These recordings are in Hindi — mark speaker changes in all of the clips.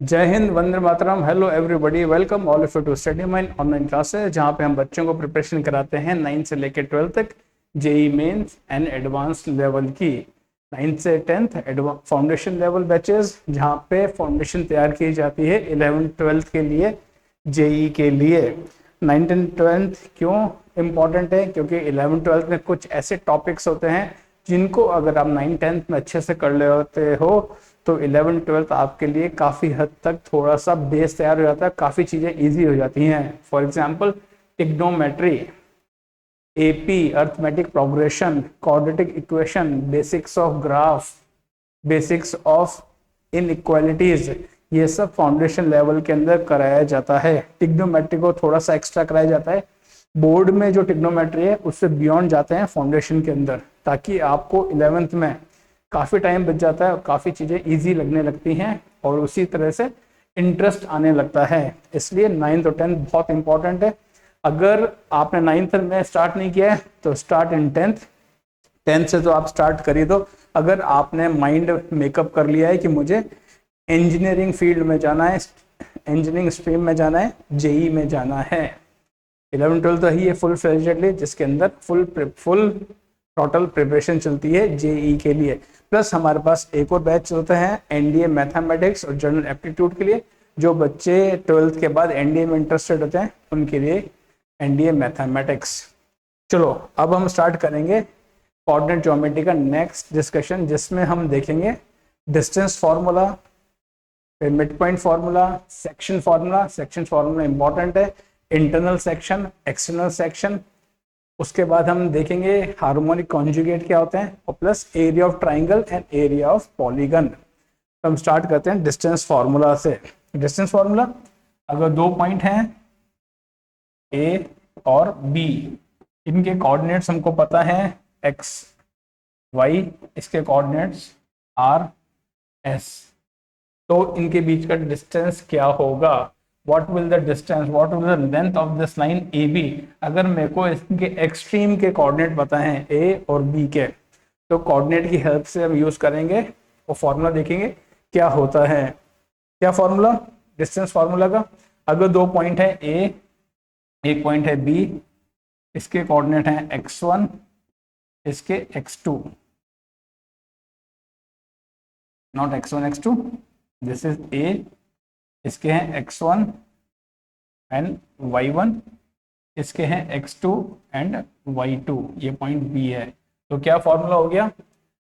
Speaker 1: जय हिंद, वंदे मातरम। Hello everybody, welcome all of you to study mine online classes, जहाँ पे हम बच्चों को प्रिपरेशन कराते हैं 9 से लेकर 12 तक JEE Mains and advance level की। 9 से 10th फाउंडेशन लेवल बैचेस, जहाँ पे फाउंडेशन तैयार की जाती है 11th 12th के लिए, जेई के लिए। 9th एंड 12th क्यों इम्पॉर्टेंट है? क्योंकि 11th 12th में कुछ ऐसे टॉपिक्स होते हैं जिनको अगर आप 9 10th में अच्छे से कर लेते हो तो 11 12 आपके लिए काफ़ी हद तक थोड़ा सा बेस तैयार हो जाता है, काफ़ी चीज़ें इजी हो जाती हैं। For example trigonometry, AP arithmetic progression, quadratic equation, basics of graph, basics of inequalities, ये सब फाउंडेशन लेवल के अंदर कराया जाता है। टिग्नोमेट्री को थोड़ा सा एक्स्ट्रा कराया जाता है। बोर्ड में जो टिग्नोमेट्री है उससे बियॉन्ड जाते हैं फाउंडेशन के अंदर, ताकि आपको 11th में काफ़ी टाइम बच जाता है और काफ़ी चीज़ें ईजी लगने लगती हैं और उसी तरह से इंटरेस्ट आने लगता है। इसलिए 9th और 10th बहुत इंपॉर्टेंट है। अगर आपने 9th में स्टार्ट नहीं किया है तो स्टार्ट इन 10th से तो आप स्टार्ट कर ही दो। अगर आपने माइंड मेकअप कर लिया है कि मुझे इंजीनियरिंग फील्ड में जाना है, इंजीनियरिंग स्ट्रीम में जाना है, जेई में जाना है, 11 12 तो ही है फुल फ्लेजेडली, जिसके अंदर फुल टोटल प्रिपरेशन चलती है जेई के लिए। प्लस हमारे पास एक और बैच चलता है एनडीए मैथमेटिक्स और जनरल एप्टीट्यूड के लिए। जो बच्चे 12th के बाद एनडीए में इंटरेस्टेड होते हैं उनके लिए एनडीए मैथमेटिक्स। चलो अब हम स्टार्ट करेंगे कोऑर्डिनेट ज्योमेट्री का नेक्स्ट डिस्कशन, जिसमें हम देखेंगे डिस्टेंस फार्मूला, फिर mid point formula, section formula. Section formula important है, इंटरनल सेक्शन, एक्सटर्नल सेक्शन। उसके बाद हम देखेंगे हार्मोनिक कॉन्जुगेट क्या होते हैं और plus area of triangle and area of polygon. तो हम स्टार्ट करते हैं डिस्टेंस फार्मूला से। डिस्टेंस फार्मूला, अगर दो पॉइंट हैं ए और बी, इनके कोऑर्डिनेट्स हमको पता है एक्स वाई, इसके कोऑर्डिनेट्स आर एस, तो इनके बीच का डिस्टेंस क्या होगा? What will the distance, what will the length of this line A B? अगर मेरे को इसके एक्सट्रीम के कोऑर्डिनेट पता है ए और बी के, तो कोऑर्डिनेट की हेल्प से हम यूज करेंगे और फॉर्मूला देखेंगे क्या होता है। क्या फॉर्मूला डिस्टेंस फार्मूला का? अगर दो पॉइंट है ए, एक पॉइंट है बी, इसके कोऑर्डिनेट हैं x1, इसके x2, not x1 x2, this is a, इसके हैं x1 एंड y1, इसके हैं x2 एंड y2, ये पॉइंट B है। तो क्या फॉर्मूला हो गया?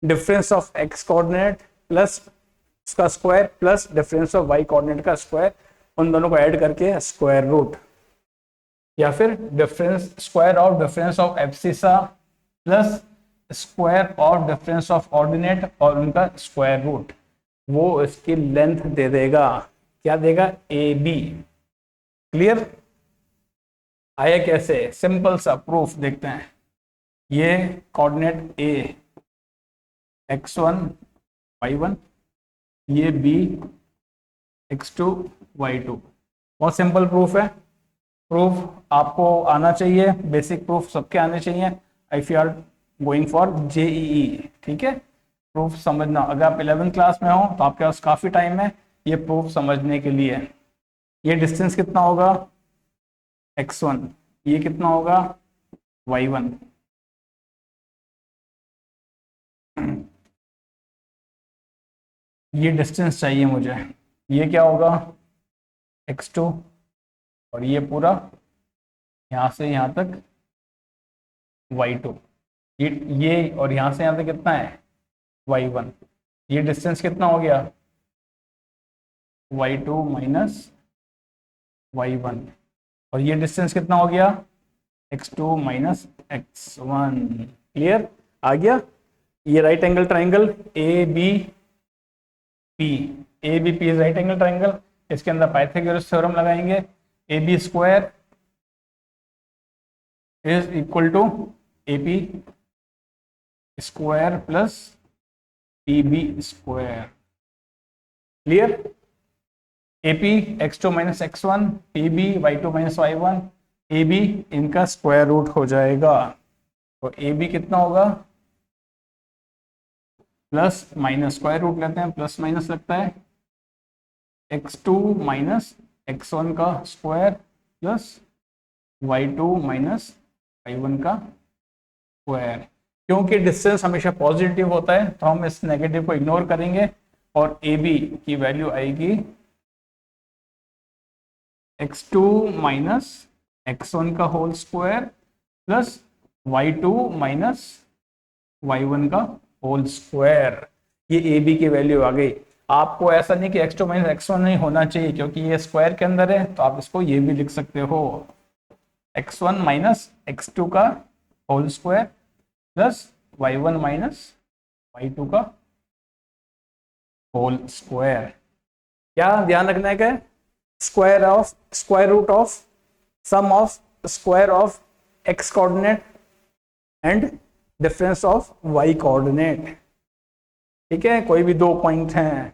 Speaker 1: Difference of x coordinate plus उसका square plus difference of y coordinate का स्क्वायर, उन दोनों को ऐड करके स्क्वायर रूट, या फिर difference square of difference of abscissa plus square of difference of ordinate और उनका स्क्वायर रूट, वो इसकी लेंथ दे देगा। क्या देगा? A B. क्लियर? आया कैसे? सिंपल सा प्रूफ देखते हैं। ये कोऑर्डिनेट ए x1 y1, ये b x2 y2। बहुत सिंपल प्रूफ है। प्रूफ आपको आना चाहिए, बेसिक प्रूफ सबके आने चाहिए if you are going for JEE. ठीक है, प्रूफ समझना। अगर आप 11th क्लास में हो तो आपके पास काफ़ी टाइम है ये प्रूफ समझने के लिए। ये डिस्टेंस कितना होगा? x1, ये कितना होगा? y1। ये डिस्टेंस चाहिए मुझे, ये क्या होगा? x2, और ये पूरा यहाँ से यहाँ तक y2, ये और यहाँ से यहाँ तक कितना है? y1। ये डिस्टेंस कितना हो गया? y2 minus y1। और ये डिस्टेंस कितना हो गया? x2 minus x1। क्लियर? आ गया? ये right angle triangle A B P, A B P is right angle triangle. इसके अंदर पाइथागोरस थ्योरम लगाएंगे। A B square is equal to A P square plus P B square. Clear? A P x2 minus x1, P B y2 minus y1, A B इनका स्क्वायर रूट हो जाएगा। तो ए बी कितना होगा? प्लस माइनस, स्क्वायर रूट लेते हैं, प्लस माइनस लगता है, x2 माइनस x1 का square plus y2 minus y1 का स्क्वायर। क्योंकि डिस्टेंस हमेशा पॉजिटिव होता है तो हम इस नेगेटिव को इग्नोर करेंगे और ए बी की वैल्यू आएगी x2 माइनस x1 का whole square plus y2 minus y1 का होल स्क्वायर। ये ए बी की वैल्यू आ गई। आपको ऐसा नहीं कि x2 माइनस x1 नहीं होना चाहिए, क्योंकि ये स्क्वायर के अंदर है तो आप इसको ये भी लिख सकते हो x1 माइनस x2 का whole square plus y1 minus y2 का होल स्क्वायर। क्या ध्यान रखना है क्या? Square root of sum of square of x coordinate and difference of y coordinate. ठीक है, कोई भी दो पॉइंट हैं,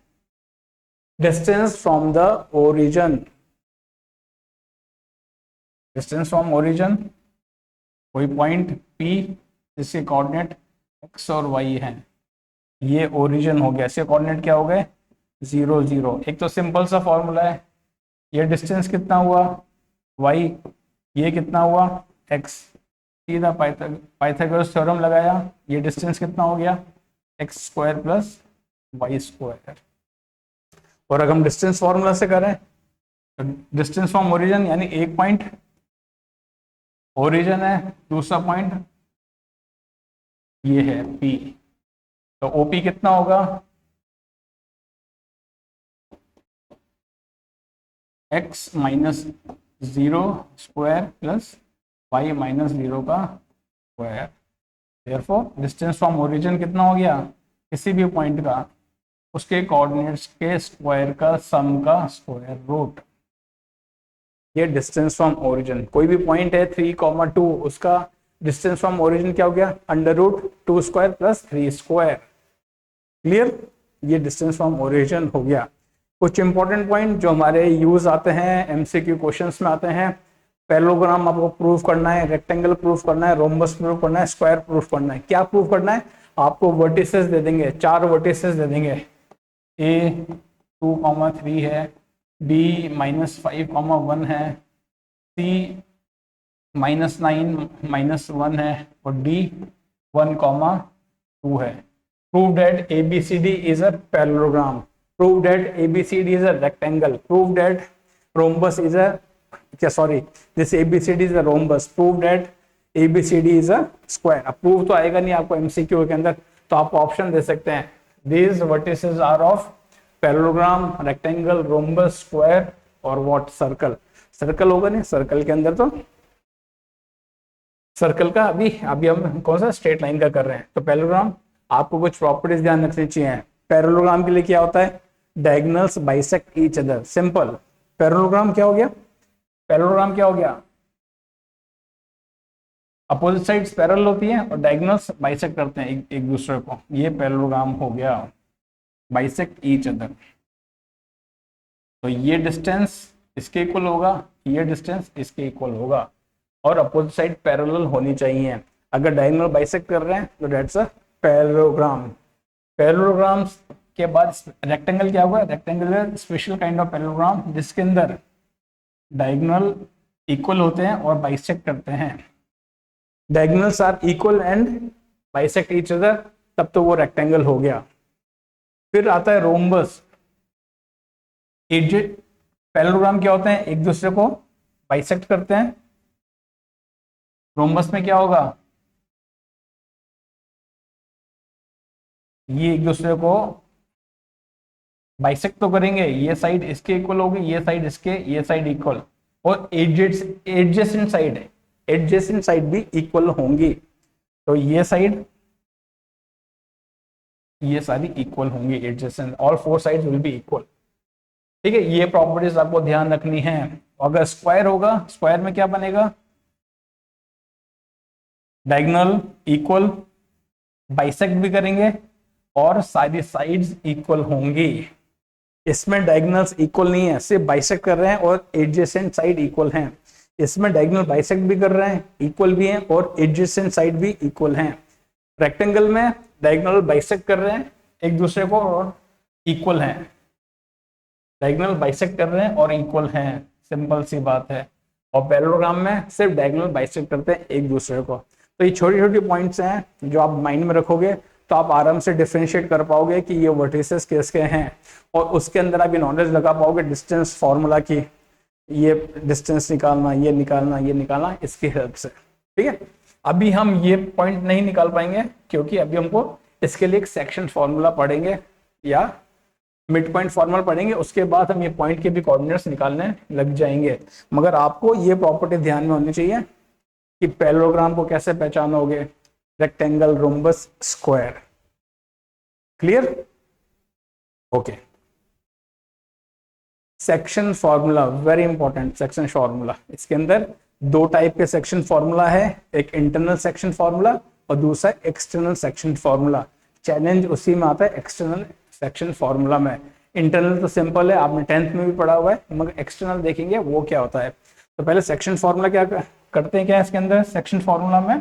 Speaker 1: distance from the origin, distance from origin, कोई पॉइंट P जिसके कोऑर्डिनेट x और y हैं, ये ओरिजिन हो गया। इसके कोऑर्डिनेट क्या हो गए? 0 0। एक तो सिंपल सा फॉर्मूला है, ये डिस्टेंस कितना हुआ y, ये कितना हुआ x, सीधा पाइथागोरस थ्योरम लगाया, ये डिस्टेंस कितना हो गया x square plus y square. और अगर हम डिस्टेंस फॉर्मूला से करें तो डिस्टेंस फ्रॉम ओरिजिन यानी एक पॉइंट ओरिजिन है, दूसरा पॉइंट ये है P, तो OP कितना होगा x minus 0 square plus y minus 0 का square. Therefore distance from origin कितना हो गया? किसी भी पॉइंट का उसके कोऑर्डिनेट्स के स्क्वायर का सम का स्क्वायर रूट। ये डिस्टेंस फ्रॉम ओरिजिन, कोई भी पॉइंट है 3,2, उसका डिस्टेंस फ्रॉम ओरिजिन क्या हो गया? Under root 2 square plus 3 square. Clear? ये डिस्टेंस फ्रॉम ओरिजिन हो गया। कुछ इंपॉर्टेंट पॉइंट जो हमारे यूज आते हैं, एमसीक्यू क्वेश्चंस में आते हैं, पैरेललोग्राम आपको प्रूव करना है, रेक्टेंगल प्रूव करना है, रोम्बस प्रूव करना है, स्क्वायर प्रूव करना है। क्या प्रूव करना है? आपको वर्टिसेस दे देंगे, 4 वर्टिसेस दे देंगे, a 2,3 है, b -5,1 है, c -9 -1 है और d 1,2 है। Prove that ABCD is a parallelogram. Prove that ABCD is a rectangle. Prove that rhombus is a this ABCD is a rhombus. Prove that ABCD is a square. अब prove तो आएगा नहीं आपको MCQ के अंदर, तो आप ऑप्शन दे सकते हैं these vertices are of parallelogram, rectangle, rhombus, square और what circle. सर्कल होगा नहीं, सर्कल के अंदर तो सर्कल का अभी हम कौन सा स्ट्रेट लाइन का कर रहे हैं। तो पैरेललोग्राम आपको कुछ प्रॉपर्टीज ध्यान रखनी चाहिए। पैरेललोग्राम के लिए क्या होता है? Diagonals bisect each other. Simple. Parallelogram क्या हो गया? पैरेललोग्राम क्या हो गया? अपोजिट साइड्स पैरेलल होती हैं और डायगोनल्स बाइसेक्ट करते हैं एक दूसरे को, ये पैरेललोग्राम हो गया, बाइसेक्ट ईच अदर। तो ये डिस्टेंस इसके इक्वल होगा, ये डिस्टेंस इसके इक्वल होगा और अपोजिट साइड पैरेलल होनी चाहिए। अगर डायगोनल बाइसेक्ट कर रहे हैं तो दैट्स अ पैरेललोग्राम। पैरेललोग्राम के बाद रेक्टेंगल क्या होगा? रेक्टेंगल है स्पेशल काइंड ऑफ पैरेललोग्राम जिसके अंदर डायगोनल इक्वल होते हैं और बाइसेक्ट करते हैं। Diagonals are equal and bisect each other, तब तो वो रेक्टेंगल हो गया। फिर आता है रोम्बस। पैरेललोग्राम क्या होते हैं? एक दूसरे को बाइसेक्ट करते हैं। रोम्बस में क्या होगा? ये एक दूसरे को बाइसेक्ट तो करेंगे, ये साइड इसके इक्वल होगी, ये साइड इसके, ये साइड इक्वल, और एडजेसेंट साइड है, एडजेसेंट साइड भी इक्वल होंगी। तो ये साइड ये सारी इक्वल होंगी, adjacent, all 4 sides will be equal. ठीक है, ये प्रॉपर्टीज आपको ध्यान रखनी है। अगर स्क्वायर होगा, स्क्वायर में क्या बनेगा? डायगोनल इक्वल, बाइसेक्ट भी करेंगे और सारी साइड्स इक्वल होंगी। इसमें डायगोनल्स इक्वल नहीं है, सिर्फ बाइसेक्ट कर रहे हैं और एडजेसेंट साइड इक्वल हैं। इसमें डायगोनल बाइसेक्ट भी कर रहे हैं, इक्वल भी हैं और एडजेसेंट साइड भी इक्वल हैं। रेक्टेंगल में डायगोनल बाइसेक्ट कर रहे हैं एक दूसरे को और इक्वल हैं। डायगोनल बाइसेक्ट कर रहे हैं और इक्वल हैं, सिंपल सी बात है। और पैरेललोग्राम में सिर्फ डायगोनल बाइसेक्ट करते हैं एक दूसरे को। तो ये छोटी छोटी पॉइंट्स हैं जो आप माइंड में रखोगे तो आप आराम से डिफरेंशिएट कर पाओगे कि ये वर्टिसेस किसके हैं, और उसके अंदर आप ये नॉलेज लगा पाओगे डिस्टेंस फॉर्मूला की, ये डिस्टेंस निकालना, ये निकालना, ये निकालना, इसकी हेल्प से। ठीक है, अभी हम ये पॉइंट नहीं निकाल पाएंगे क्योंकि अभी हमको इसके लिए एक सेक्शन फॉर्मूला पढ़ेंगे या मिड पॉइंट फॉर्मूला पढ़ेंगे, उसके बाद हम ये पॉइंट के भी कोऑर्डिनेट्स निकालने लग जाएंगे। मगर आपको ये प्रॉपर्टी ध्यान में होनी चाहिए कि पैरेललोग्राम को कैसे पहचानोगे, rectangle, rhombus, square. Clear? Okay. Section formula very important. Section formula, इसके अंदर दो टाइप के सेक्शन फॉर्मूला है, एक इंटरनल सेक्शन फॉर्मूला और दूसरा एक्सटर्नल सेक्शन फॉर्मूला। चैलेंज उसी में आता है, एक्सटर्नल सेक्शन फॉर्मूला में। इंटरनल तो सिंपल है, आपने 10th में भी पढ़ा हुआ है, मगर एक्सटर्नल देखेंगे वो क्या होता है। तो पहले सेक्शन फॉर्मूला क्या करते हैं, क्या है इसके अंदर सेक्शन फॉर्मूला में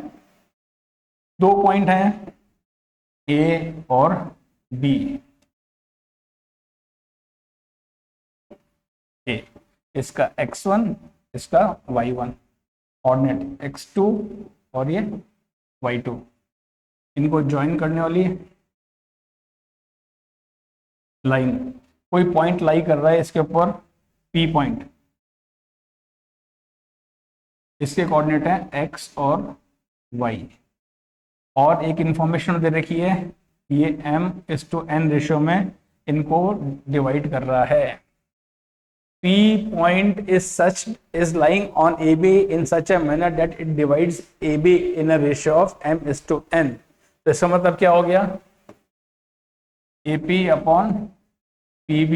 Speaker 1: दो पॉइंट हैं ए और बी। ए इसका x1, इसका y1, कोऑर्डिनेट x2 और ये y2, इनको ज्वाइन करने वाली लाइन। कोई पॉइंट लाई कर रहा है इसके ऊपर P पॉइंट, इसके कोऑर्डिनेट है x और y, और एक इंफॉर्मेशन दे रखी है, ये m/n रेशियो में इनको डिवाइड कर रहा है। P point is lying on AB in such a manner that it divides AB in a ratio of m/n। तो इसका मतलब क्या हो गया, AP upon PB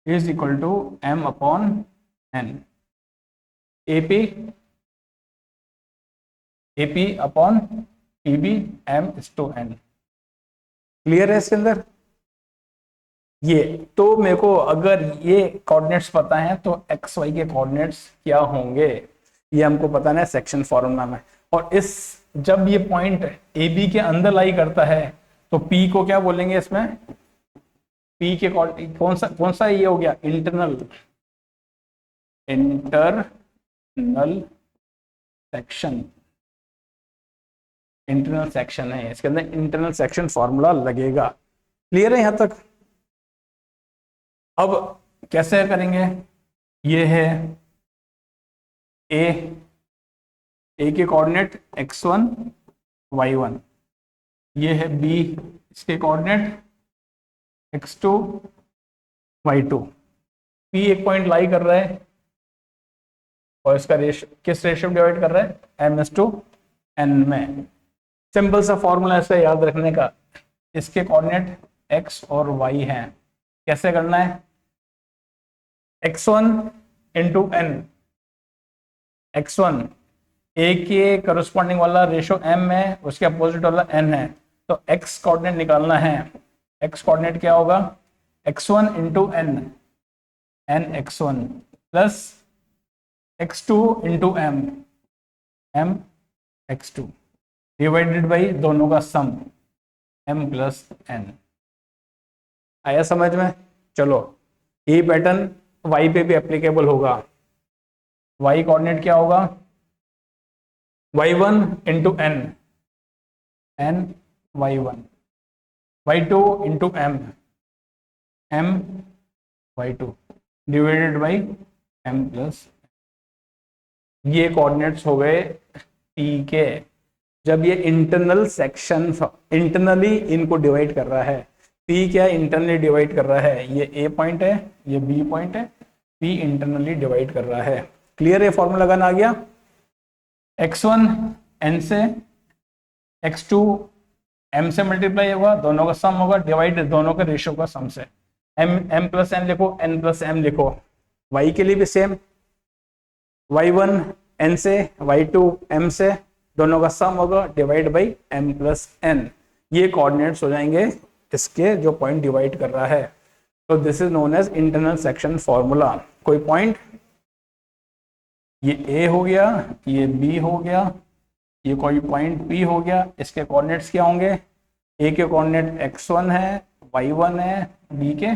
Speaker 1: is equal to m/n। AP upon PB m/n। Clear है इसके अंदर? ये तो मेरे को अगर ये कोऑर्डिनेट्स पता है तो एक्स वाई के कोऑर्डिनेट्स क्या होंगे ये हमको पता है सेक्शन फॉर्मूला में। और इस जब ये पॉइंट ए बी के अंदर लाई करता है तो पी को क्या बोलेंगे, इसमें पी के कौन सा ये हो गया, इंटरनल सेक्शन। इंटरनल सेक्शन है, इसके अंदर इंटरनल सेक्शन फॉर्मूला लगेगा। क्लियर है यहां तक? अब कैसे करेंगे, ये है ए के कोऑर्डिनेट x1 y1, ये है बी, इसके कोऑर्डिनेट x2 y2। पी एक पॉइंट लाई कर रहा है और इसका रेशियो किस रेशियो में डिवाइड कर रहा है, m/n में। सिंपल सा फॉर्मूला इसका याद रखने का, इसके कोऑर्डिनेट x और y हैं। कैसे करना है, x1 इंटू n, x1 ए के करस्पॉन्डिंग वाला रेशियो m है, उसके अपोजिट वाला n है, तो x कोऑर्डिनेट निकालना है। x कोऑर्डिनेट क्या होगा, x1 into n x1 plus x2 into m x2 divided by दोनों का सम m+n। आया समझ में? चलो ये पैटर्न y पे भी एप्लीकेबल होगा। y कोऑर्डिनेट क्या होगा, y1 into n y1, y2 into m y2 divided by m+। ये कोऑर्डिनेट्स हो गए t के। जब ये इंटरनल सेक्शन इंटरनली इनको डिवाइड कर रहा है, P क्या इंटरनली डिवाइड कर रहा है, ये A पॉइंट है, ये B पॉइंट है, P इंटरनली डिवाइड कर रहा है। क्लियर है? फॉर्मूला लगाना आ गया। x1 n से, x2 m से मल्टीप्लाई होगा, दोनों का सम होगा, डिवाइड दोनों के रेशियो का सम से। m+n लिखो, n+m लिखो। y के लिए भी सेम, y1 n से, y2 m से, दोनों का सम होगा, डिवाइड बाई m+n। ये कोऑर्डिनेट्स हो जाएंगे इसके जो पॉइंट डिवाइड कर रहा है। तो this is known as internal section formula. कोई पॉइंट, ये A हो गया, ये B हो गया, ये कोई पॉइंट P हो गया, इसके कोऑर्डिनेट्स क्या होंगे, A के कोऑर्डिनेट x1 है, y1 है, B के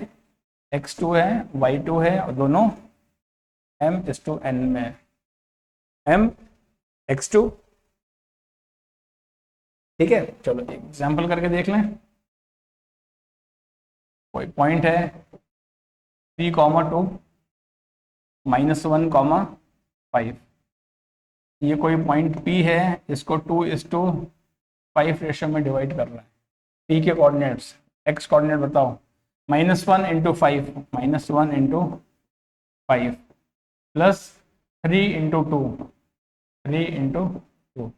Speaker 1: x2 है, y2 है, और दोनों m/n में है। m x2, ठीक है। चलो एग्जाम्पल करके देख लें। कोई पॉइंट है 3,2 -1,5। ये कोई पॉइंट P है, इसको 2:5 रेशो में डिवाइड कर रहा है। P के कोऑर्डिनेट्स, x कोऑर्डिनेट बताओ। -1 × 5, -1 × 5 प्लस 3 × 2, 3 × 2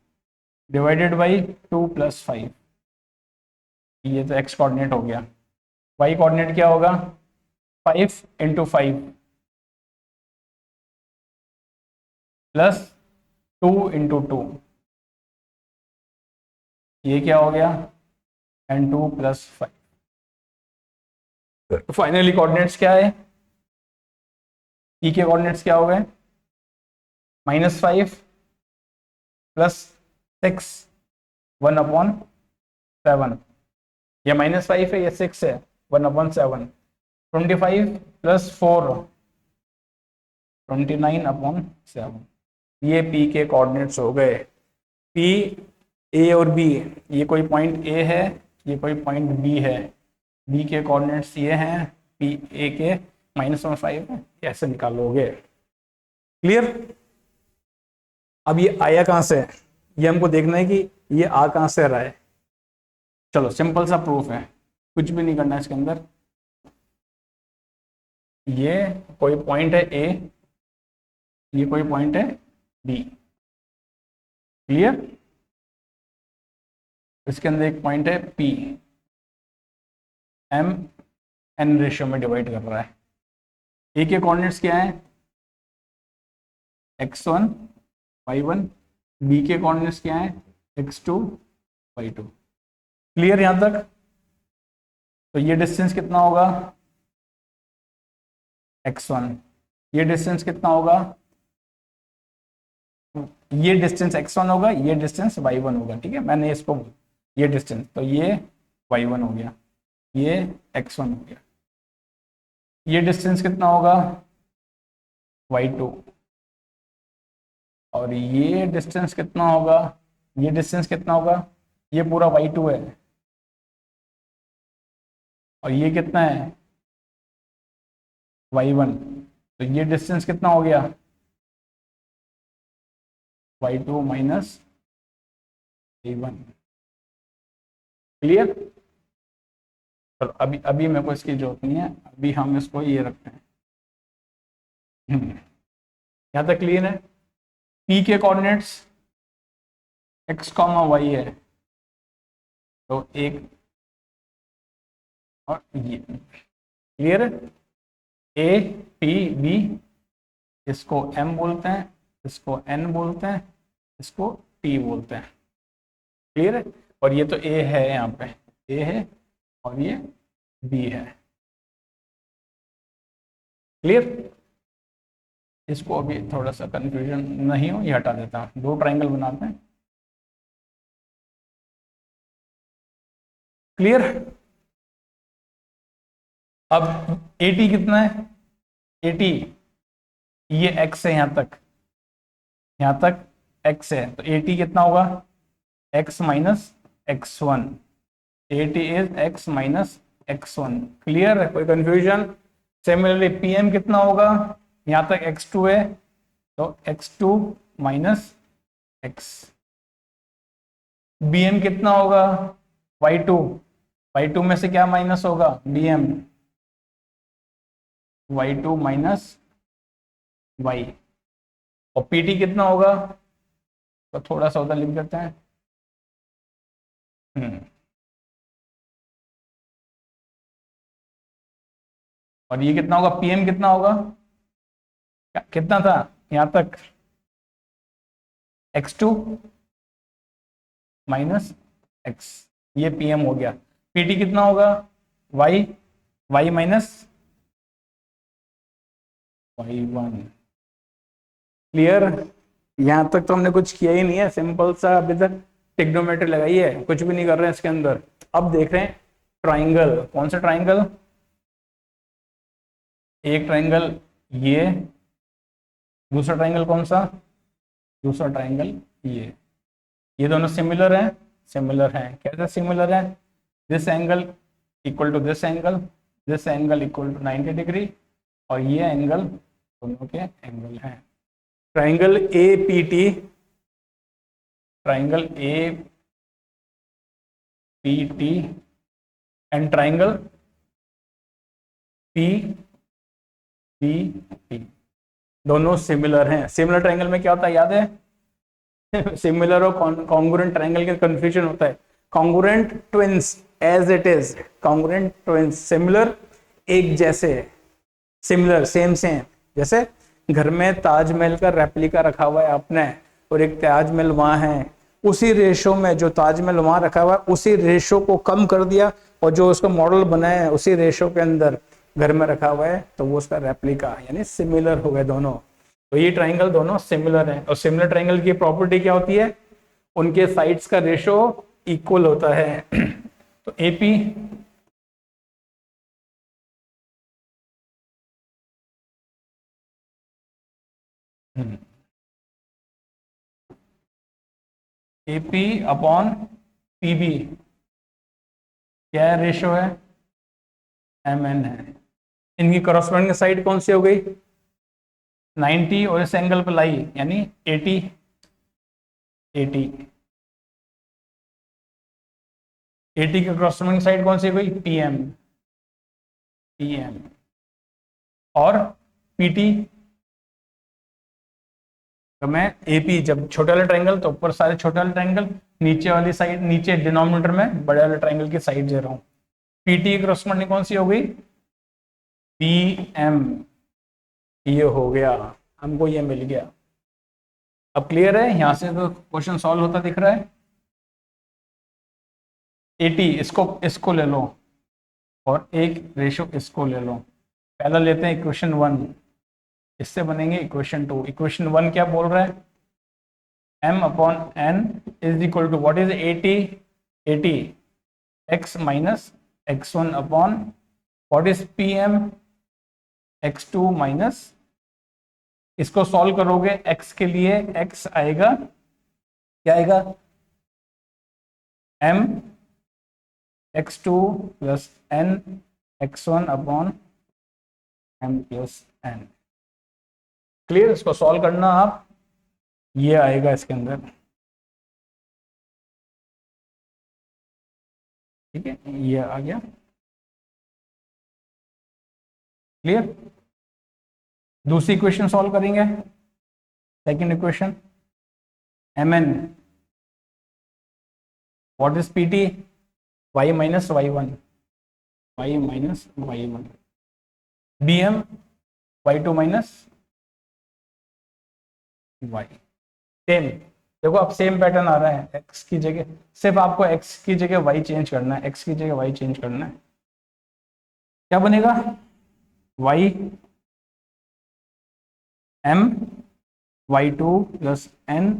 Speaker 1: डिवाइडेड बाई 2 + 5। ये तो x कोऑर्डिनेट हो गया। y कोऑर्डिनेट क्या होगा? 5 × 5 प्लस 2 × 2, ये क्या हो गया? and 2 + 5। फाइनली कोऑर्डिनेट्स क्या है? E के कोऑर्डिनेट्स क्या हो गए? -5 + 6, 1/7। ये -5 है, ये 6 है, 1/7। 25 + 4, 29/7। ये P के कोऑर्डिनेट्स हो गए। P, A और B, ये कोई पॉइंट A है, ये कोई पॉइंट B है। B के कोऑर्डिनेट्स ये हैं, P A के -1/5 है, ऐसे निकालोगे। क्लियर? अब ये आया कहां से? ये हमको देखना है कि ये आ कहां से रहा है। चलो सिंपल सा प्रूफ है, कुछ भी नहीं करना है इसके अंदर। ये कोई पॉइंट है A, ये कोई पॉइंट है B। क्लियर? इसके अंदर एक पॉइंट है P, m/n रेशियो में डिवाइड कर रहा है। A के कोऑर्डिनेट्स क्या है? x1, y1। B के कोऑर्डिनेट्स क्या है? x2, y2। क्लियर यहां तक? तो ये डिस्टेंस कितना होगा? x1। ये डिस्टेंस कितना होगा? ये डिस्टेंस x1 होगा, ये डिस्टेंस y1 होगा। ठीक है, मैंने इसको ये डिस्टेंस, तो ये y1 हो गया, ये x1 हो गया। ये डिस्टेंस कितना होगा? y2। और ये डिस्टेंस कितना होगा? ये डिस्टेंस कितना होगा? ये पूरा y2 है, और ये कितना है? y1। तो ये डिस्टेंस कितना हो गया? y2 - y1। क्लियर? तो अभी मेरे को इसकी जरूरत नहीं है, अभी हम इसको ये रखते हैं। यहाँ तक क्लियर है? P के कोऑर्डिनेट्स x, y है, तो एक और ये। क्लियर है? A, P, B, इसको M बोलते हैं, इसको N बोलते हैं, इसको T बोलते हैं। क्लियर है? और ये तो A है, यहाँ पे A है और ये B है। क्लियर? इसको अभी थोड़ा सा कंफ्यूजन नहीं हो, ये हटा देता हूँ। दो ट्राइंगल बनाते हैं। क्लियर? अब AT कितना है? AT, ये x है, यहां तक x है, तो AT कितना होगा? x - x1। AT is x - x1। Clear है? कोई कंफ्यूजन? सिमिलरली PM कितना होगा? यहां तक x2 है, तो x2 - x। BM कितना होगा? y2। y2 में से क्या माइनस होगा? BM, y2 - y। और PT कितना होगा? तो थोड़ा सा उधर लिख देते हैं। और ये कितना होगा? PM कितना होगा? कितना था यहां तक? x2 - x, ये PM हो गया। PT कितना होगा? y, y - y1। क्लियर? यहां तक तो हमने कुछ किया ही नहीं है, सिंपल सा अभी तक ट्रिग्नोमेट्री लगाई है, कुछ भी नहीं कर रहे हैं इसके अंदर। अब देख रहे हैं ट्राइंगल। कौन सा ट्राइंगल? एक ट्राइंगल ये, दूसरा ट्राइंगल कौन सा, दूसरा ट्राइंगल ये दोनों सिमिलर हैं, सिमिलर हैं, कैसे सिमिलर हैं, this angle equal to this angle, this angle equal to 90 degree, और ये एंगल दोनों के एंगल हैं। Triangle A P T, triangle A P T and triangle P P T दोनों सिमिलर हैं। सिमिलर ट्राइंगल में क्या होता है याद है सिमिलर और कॉन्ग्रुएंट ट्राइंगल के कंफ्यूजन होता है। Congruent twins as it is, congruent twins similar एक जैसे, सिमिलर सेम सेम, जैसे घर में ताजमहल का रेप्लिका रखा हुआ है आपने और एक ताजमहल वहां है, उसी रेशो में जो ताजमहल वहां रखा हुआ है उसी रेशो को कम कर दिया और जो उसका मॉडल बनाया है उसी रेशो के अंदर घर में रखा हुआ है, तो वो उसका रेप्लिका यानी सिमिलर हो गए दोनों। तो ये ट्राइंगल दोनों सिमिलर हैं। और सिमिलर ट्राइंगल की प्रॉपर्टी क्या होती है, उनके साइड्स का रेशो इक्वल होता है। तो एपी एपी अपॉन पीबी क्या रेशो है, एम एन है। इनकी करस्पॉन्डिंग साइड कौन सी हो गई, 90, और इस एंगल पर लाई यानी 80, 80 की करस्पॉन्डिंग साइड कौन सी हो गई, पीएम, पीएम, और पीटी तो मैं एपी, जब छोटे वाले ट्राइंगल तो ऊपर सारे छोटे वाले ट्राइंगल, नीचे वाली साइड, नीचे डिनोमिनेटर में बड़े वाले ट्राइंगल की साइड दे रहा हूं। पीटी की करस्पॉन्डिंग कौन सी हो गई, पीएम, ये हो गया, हमको ये मिल गया। अब क्लियर है, यहां से तो क्वेश्चन सॉल्व होता दिख रहा है। 80 इसको ले लो और एक रेशो इसको ले लो। पहला लेते हैं इक्वेशन 1, इससे बनेंगे इक्वेशन 2। इक्वेशन 1 क्या बोल रहा है, m upon n is equal to what is 80 x minus x1 upon what is pm x2 minus, इसको सॉल्व करोगे x के लिए x आएगा, क्या आएगा, m x2 plus n x1 upon m plus n। Clear, इसको सॉल्व करना आप, ये आएगा इसके अंदर, ठीक है, ये आ गया। क्लियर, दूसरी इक्वेशन सॉल्व करेंगे, second equation M N what is P T, Y minus Y one, Y minus Y one, B M Y two minus Y. Same, देखो अब सेम पैटर्न आ रहा है, x की जगह सिर्फ आपको x की जगह y चेंज करना है, x की जगह y चेंज करना है, क्या बनेगा, y m y2 plus n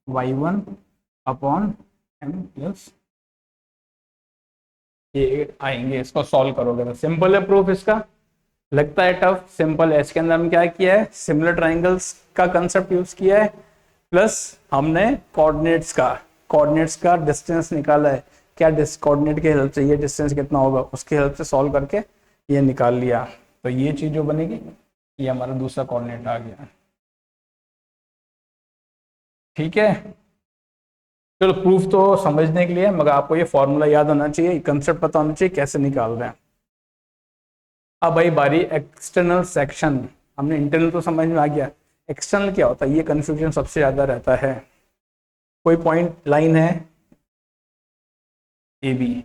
Speaker 1: y1 upon m plus, ये आएंगे, इसको सॉल्व करोगे तो सिंपल है प्रूफ इसका, लगता है टफ, सिंपल है। इसके अंदर हम क्या किया है, सिमिलर ट्राइंगल्स का कंसेप्ट यूज किया है, प्लस हमने कोऑर्डिनेट्स का डिस्टेंस निकाला है, क्या कोऑर्डिनेट के हेल्प से ये डिस्टेंस कितना होगा उसके हेल्प से सॉल्व करके ये निकाल लिया। तो ये चीज जो बनेगी, ये हमारा दूसरा कोऑर्डिनेट आ गया, ठीक है। चलो प्रूफ तो समझने के लिए, मगर आपको ये फॉर्मूला याद होना चाहिए, कंसेप्ट पता होना चाहिए कैसे निकाल रहे हैं। अब भाई बारी एक्सटर्नल सेक्शन, हमने इंटरनल तो समझ में आ गया, एक्सटर्नल क्या होता है, ये कंफ्यूजन सबसे ज्यादा रहता है। कोई पॉइंट लाइन है ए बी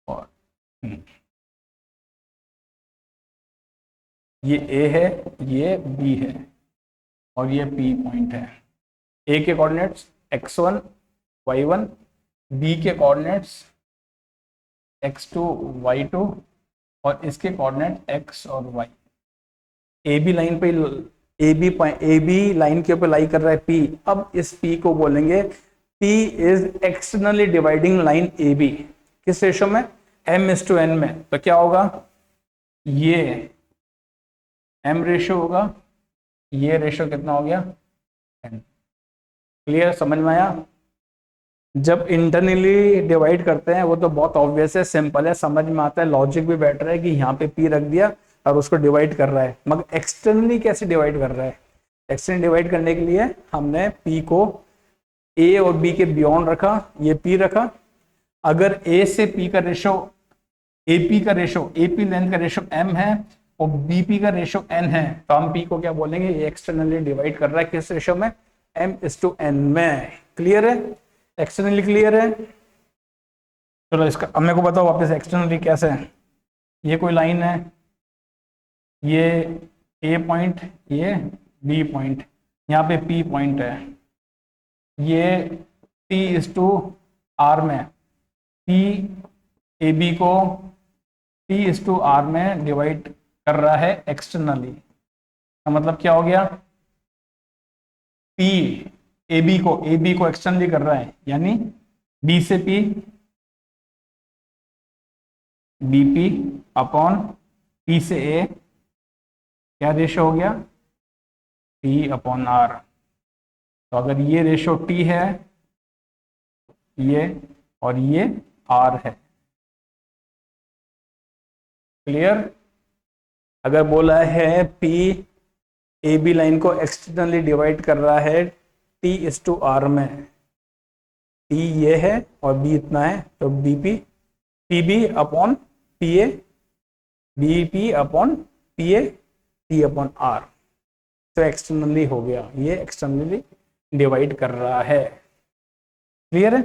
Speaker 1: और ये ए है, ये बी है और ये पी पॉइंट है। ए के कोऑर्डिनेट्स x1 y1, बी के कोऑर्डिनेट्स x2 y2 और इसके कोऑर्डिनेट x और y। ए बी लाइन पे ए बी लाइन के ऊपर लाई कर रहा है P। अब इस P को बोलेंगे P is externally dividing line A B, किस रेशो में, m/n में, तो क्या होगा, ये m रेशो होगा, ये रेशो कितना हो गया n। क्लियर, समझ में आया। जब इंटरनली डिवाइड करते हैं वो तो बहुत ऑब्वियस है, सिंपल है, समझ में आता है, लॉजिक भी बेटर है कि यहाँ पे p रख दिया और उसको डिवाइड कर रहा है। मगर एक्सटर्नली कैसे डिवाइड कर रहा है, एक्सटर्नली डिवाइड करने के लिए हमने p को a और b के बियॉन्ड रखा, ये p रखा। अगर a से p का रेशो, AP का रेशो, AP लेंथ का रेशो m है और BP का रेशो n है, तो हम p को क्या बोलेंगे, ये एक्सटर्नली डिवाइड कर रहा है किस रेशो में, m/n में। क्लियर है, एक्सटर्नली क्लियर है। चलो इसका अब मेरे को बताओ वापस एक्सटर्नली कैसे है। ये कोई लाइन है, ये A पॉइंट, ये B पॉइंट, यहाँ पे P पॉइंट है, ये T/R में P AB को T/R में डिवाइड कर रहा है एक्सटर्नली। का मतलब क्या हो गया, P AB को एक्सटर्नली कर रहा है, यानी B से P, BP अपॉन P से A, क्या रेशो हो गया, T/R। तो अगर ये रेशो T है, ये और ये R है। क्लियर। अगर बोला है P AB लाइन को एक्सटर्नली डिवाइड कर रहा है T/R में, T ये है और B इतना है, तो PB upon PA, BP upon PA, T/R। तो एक्सटर्नली हो गया, ये एक्सटर्नली डिवाइड कर रहा है। क्लियर है।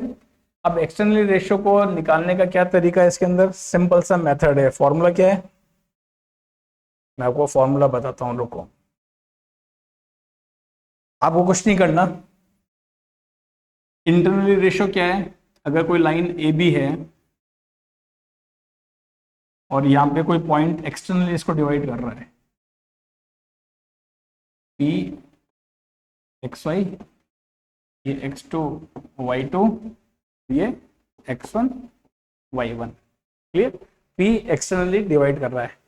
Speaker 1: अब एक्सटर्नली रेशियो को निकालने का क्या तरीका है, इसके अंदर सिंपल सा मेथड है। फॉर्मूला क्या है, मैं आपको फॉर्मूला बताता हूं, रुको। आपको कुछ नहीं करना, इंटरनली रेशियो क्या है, अगर कोई लाइन ए बी है और यहां पे कोई पॉइंट एक्सटर्नली इसको डिवाइड कर रहा है, पी एक्स वाई, ये x2 y2, ये x1 y1। Clear. p externally divide कर रहा है,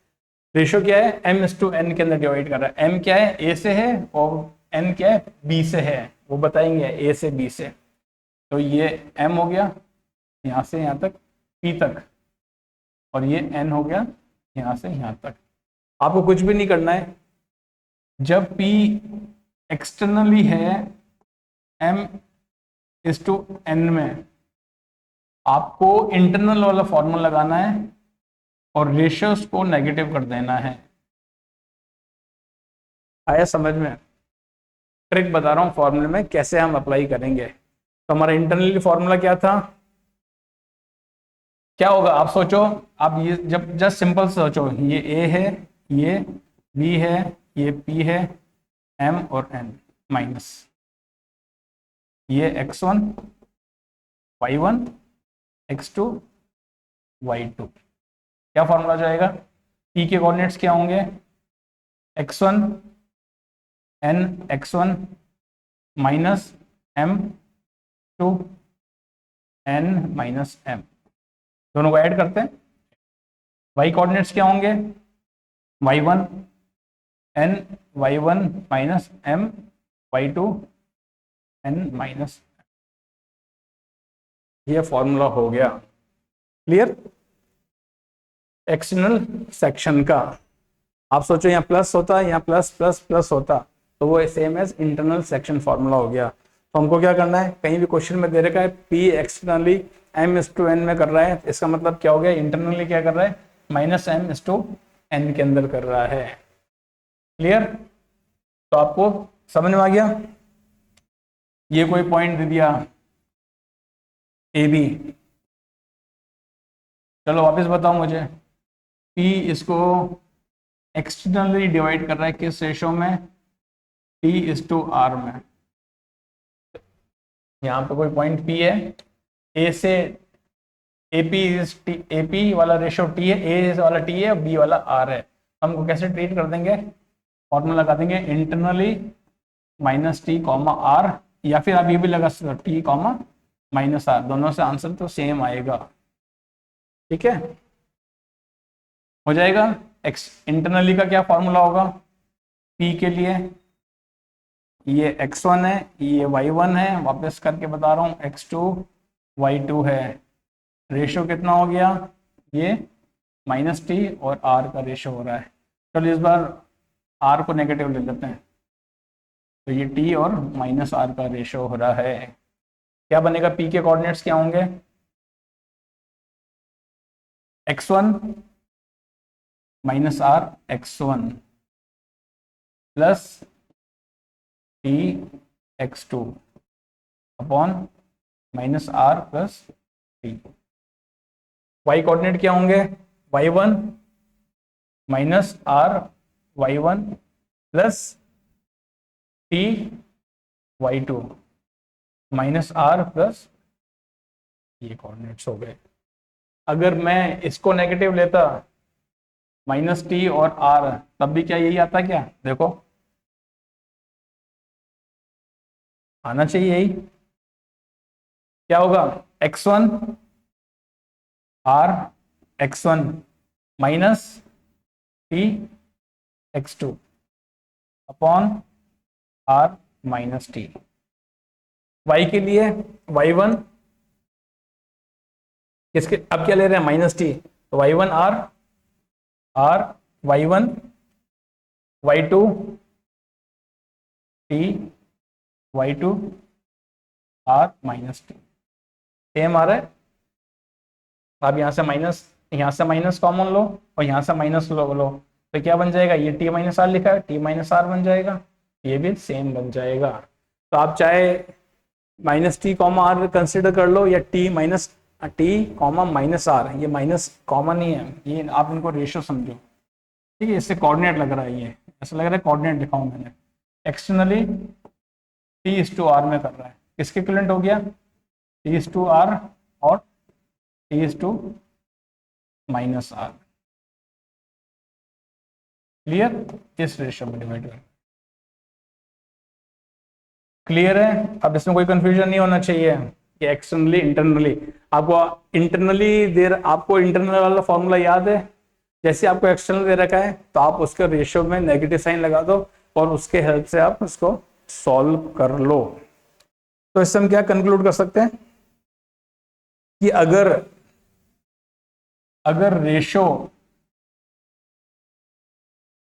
Speaker 1: रेशियो क्या है, m/n के अंदर डिवाइड कर रहा है। m क्या है, a से है और n क्या है, b से है, वो बताएंगे a से b से। तो ये m हो गया यहाँ से यहाँ तक p तक, और ये n हो गया यहाँ से यहाँ तक। आपको कुछ भी नहीं करना है, जब p एक्सटर्नली है m/n में, आपको इंटरनल वाला फॉर्मूला लगाना है और रेशियोज को नेगेटिव कर देना है। आया समझ में, ट्रिक बता रहा हूं फॉर्मूले में कैसे हम अप्लाई करेंगे। तो हमारा इंटरनली फॉर्मूला क्या था, क्या होगा आप सोचो, आप ये जब जस्ट सिंपल सोचो, ये a है, ये b है, ये p है, m और n माइनस ये x1 y1 x2 y2। क्या फॉर्मूला जाएगा, p के कोऑर्डिनेट्स क्या होंगे, x1 n x1 minus m2 n minus m, दोनों को ऐड करते हैं। y कोऑर्डिनेट्स क्या होंगे, y1 n y1 minus m y2 n minus, ये फॉर्मूला हो गया। क्लियर। एक्सटर्नल सेक्शन का आप सोचो, यहाँ प्लस होता, यहाँ प्लस प्लस प्लस होता, तो वो same as internal section formula हो गया। तो हमको क्या करना है, कहीं भी क्वेश्चन में दे रखा है p एक्सटर्नली m/n में कर रहा है, इसका मतलब क्या हो गया, इंटरनली क्या कर रहा है, -m/n के अंदर कर रहा है। क्लियर। तो आपको समझ में आ गया। ये कोई पॉइंट दे दिया ए बी, चलो वापस बताओ मुझे, P इसको एक्सटर्नली डिवाइड कर रहा है किस रेशो में, T/R में। यहाँ पे कोई पॉइंट P है, A से AP वाला रेशो T है, A वाला T है, B वाला R है। हमको कैसे ट्रीट कर देंगे, फॉर्मूला लगा देंगे इंटरनली -T, R, या फिर आप ये भी लगा सकते हो T, -R, दोनों से आंसर तो सेम आएगा। ठीक है। हो जाएगा। एक्स इंटरनली का क्या फॉर्मूला होगा पी के लिए, ये x1 है, ये y1 है, वापस करके बता रहा हूँ x2 y2 है। रेशो कितना हो गया, ये -t और r का रेशो हो रहा है। चलो इस बार r को नेगेटिव ले लेते हैं, तो ये t और -r का रेशो हो रहा है। क्या बनेगा, p के कोऑर्डिनेट्स क्या होंगे, x1 -r x1 plus t x2 upon -r plus t। y coordinate क्या होंगे, y1 -r y1 plus t y2 -r plus, ये कोऑर्डिनेट्स हो गए। अगर मैं इसको नेगेटिव लेता -t और r, तब भी क्या यही आता क्या, देखो आना चाहिए यही। क्या होगा, x1 r x1 minus t x2 upon r minus t। y के लिए y1 किसके, अब क्या ले रहे हैं, -t, तो y1 r y1 y2 t y2 r minus T, same आ रहा है। आप यहाँ से माइनस कॉमन लो और यहाँ से माइनस लो, तो क्या बन जाएगा, ये t माइनस आर लिखा है, t माइनस आर बन जाएगा, ये भी सेम बन जाएगा। तो आप चाहे -t कॉमा आर कंसिडर कर लो या t कॉमा -r, ये माइनस कॉमन ही है, ये आप इनको रेशियो समझो, ठीक है। इससे कोऑर्डिनेट लग रहा है, ये ऐसा लग रहा है कोऑर्डिनेट लिखा हूं मैंने। एक्सटर्नली t/r में कर रहा है, किसके इक्विवेलेंट हो गया, t/r और t/-r, क्लियर, इस रेशियो में डिवाइड कर, क्लियर है। अब इसमें कोई कंफ्यूजन नहीं होना चाहिए कि एक्सटर्नली इंटरनली, आपको इंटरनल वाला फॉर्मूला याद है, जैसे आपको एक्सटर्नल दे रखा है तो आप उसके रेशियो में नेगेटिव साइन लगा दो और उसके हेल्प से आप उसको सॉल्व कर लो। तो इससे हम क्या कंक्लूड कर सकते हैं कि अगर रेशियो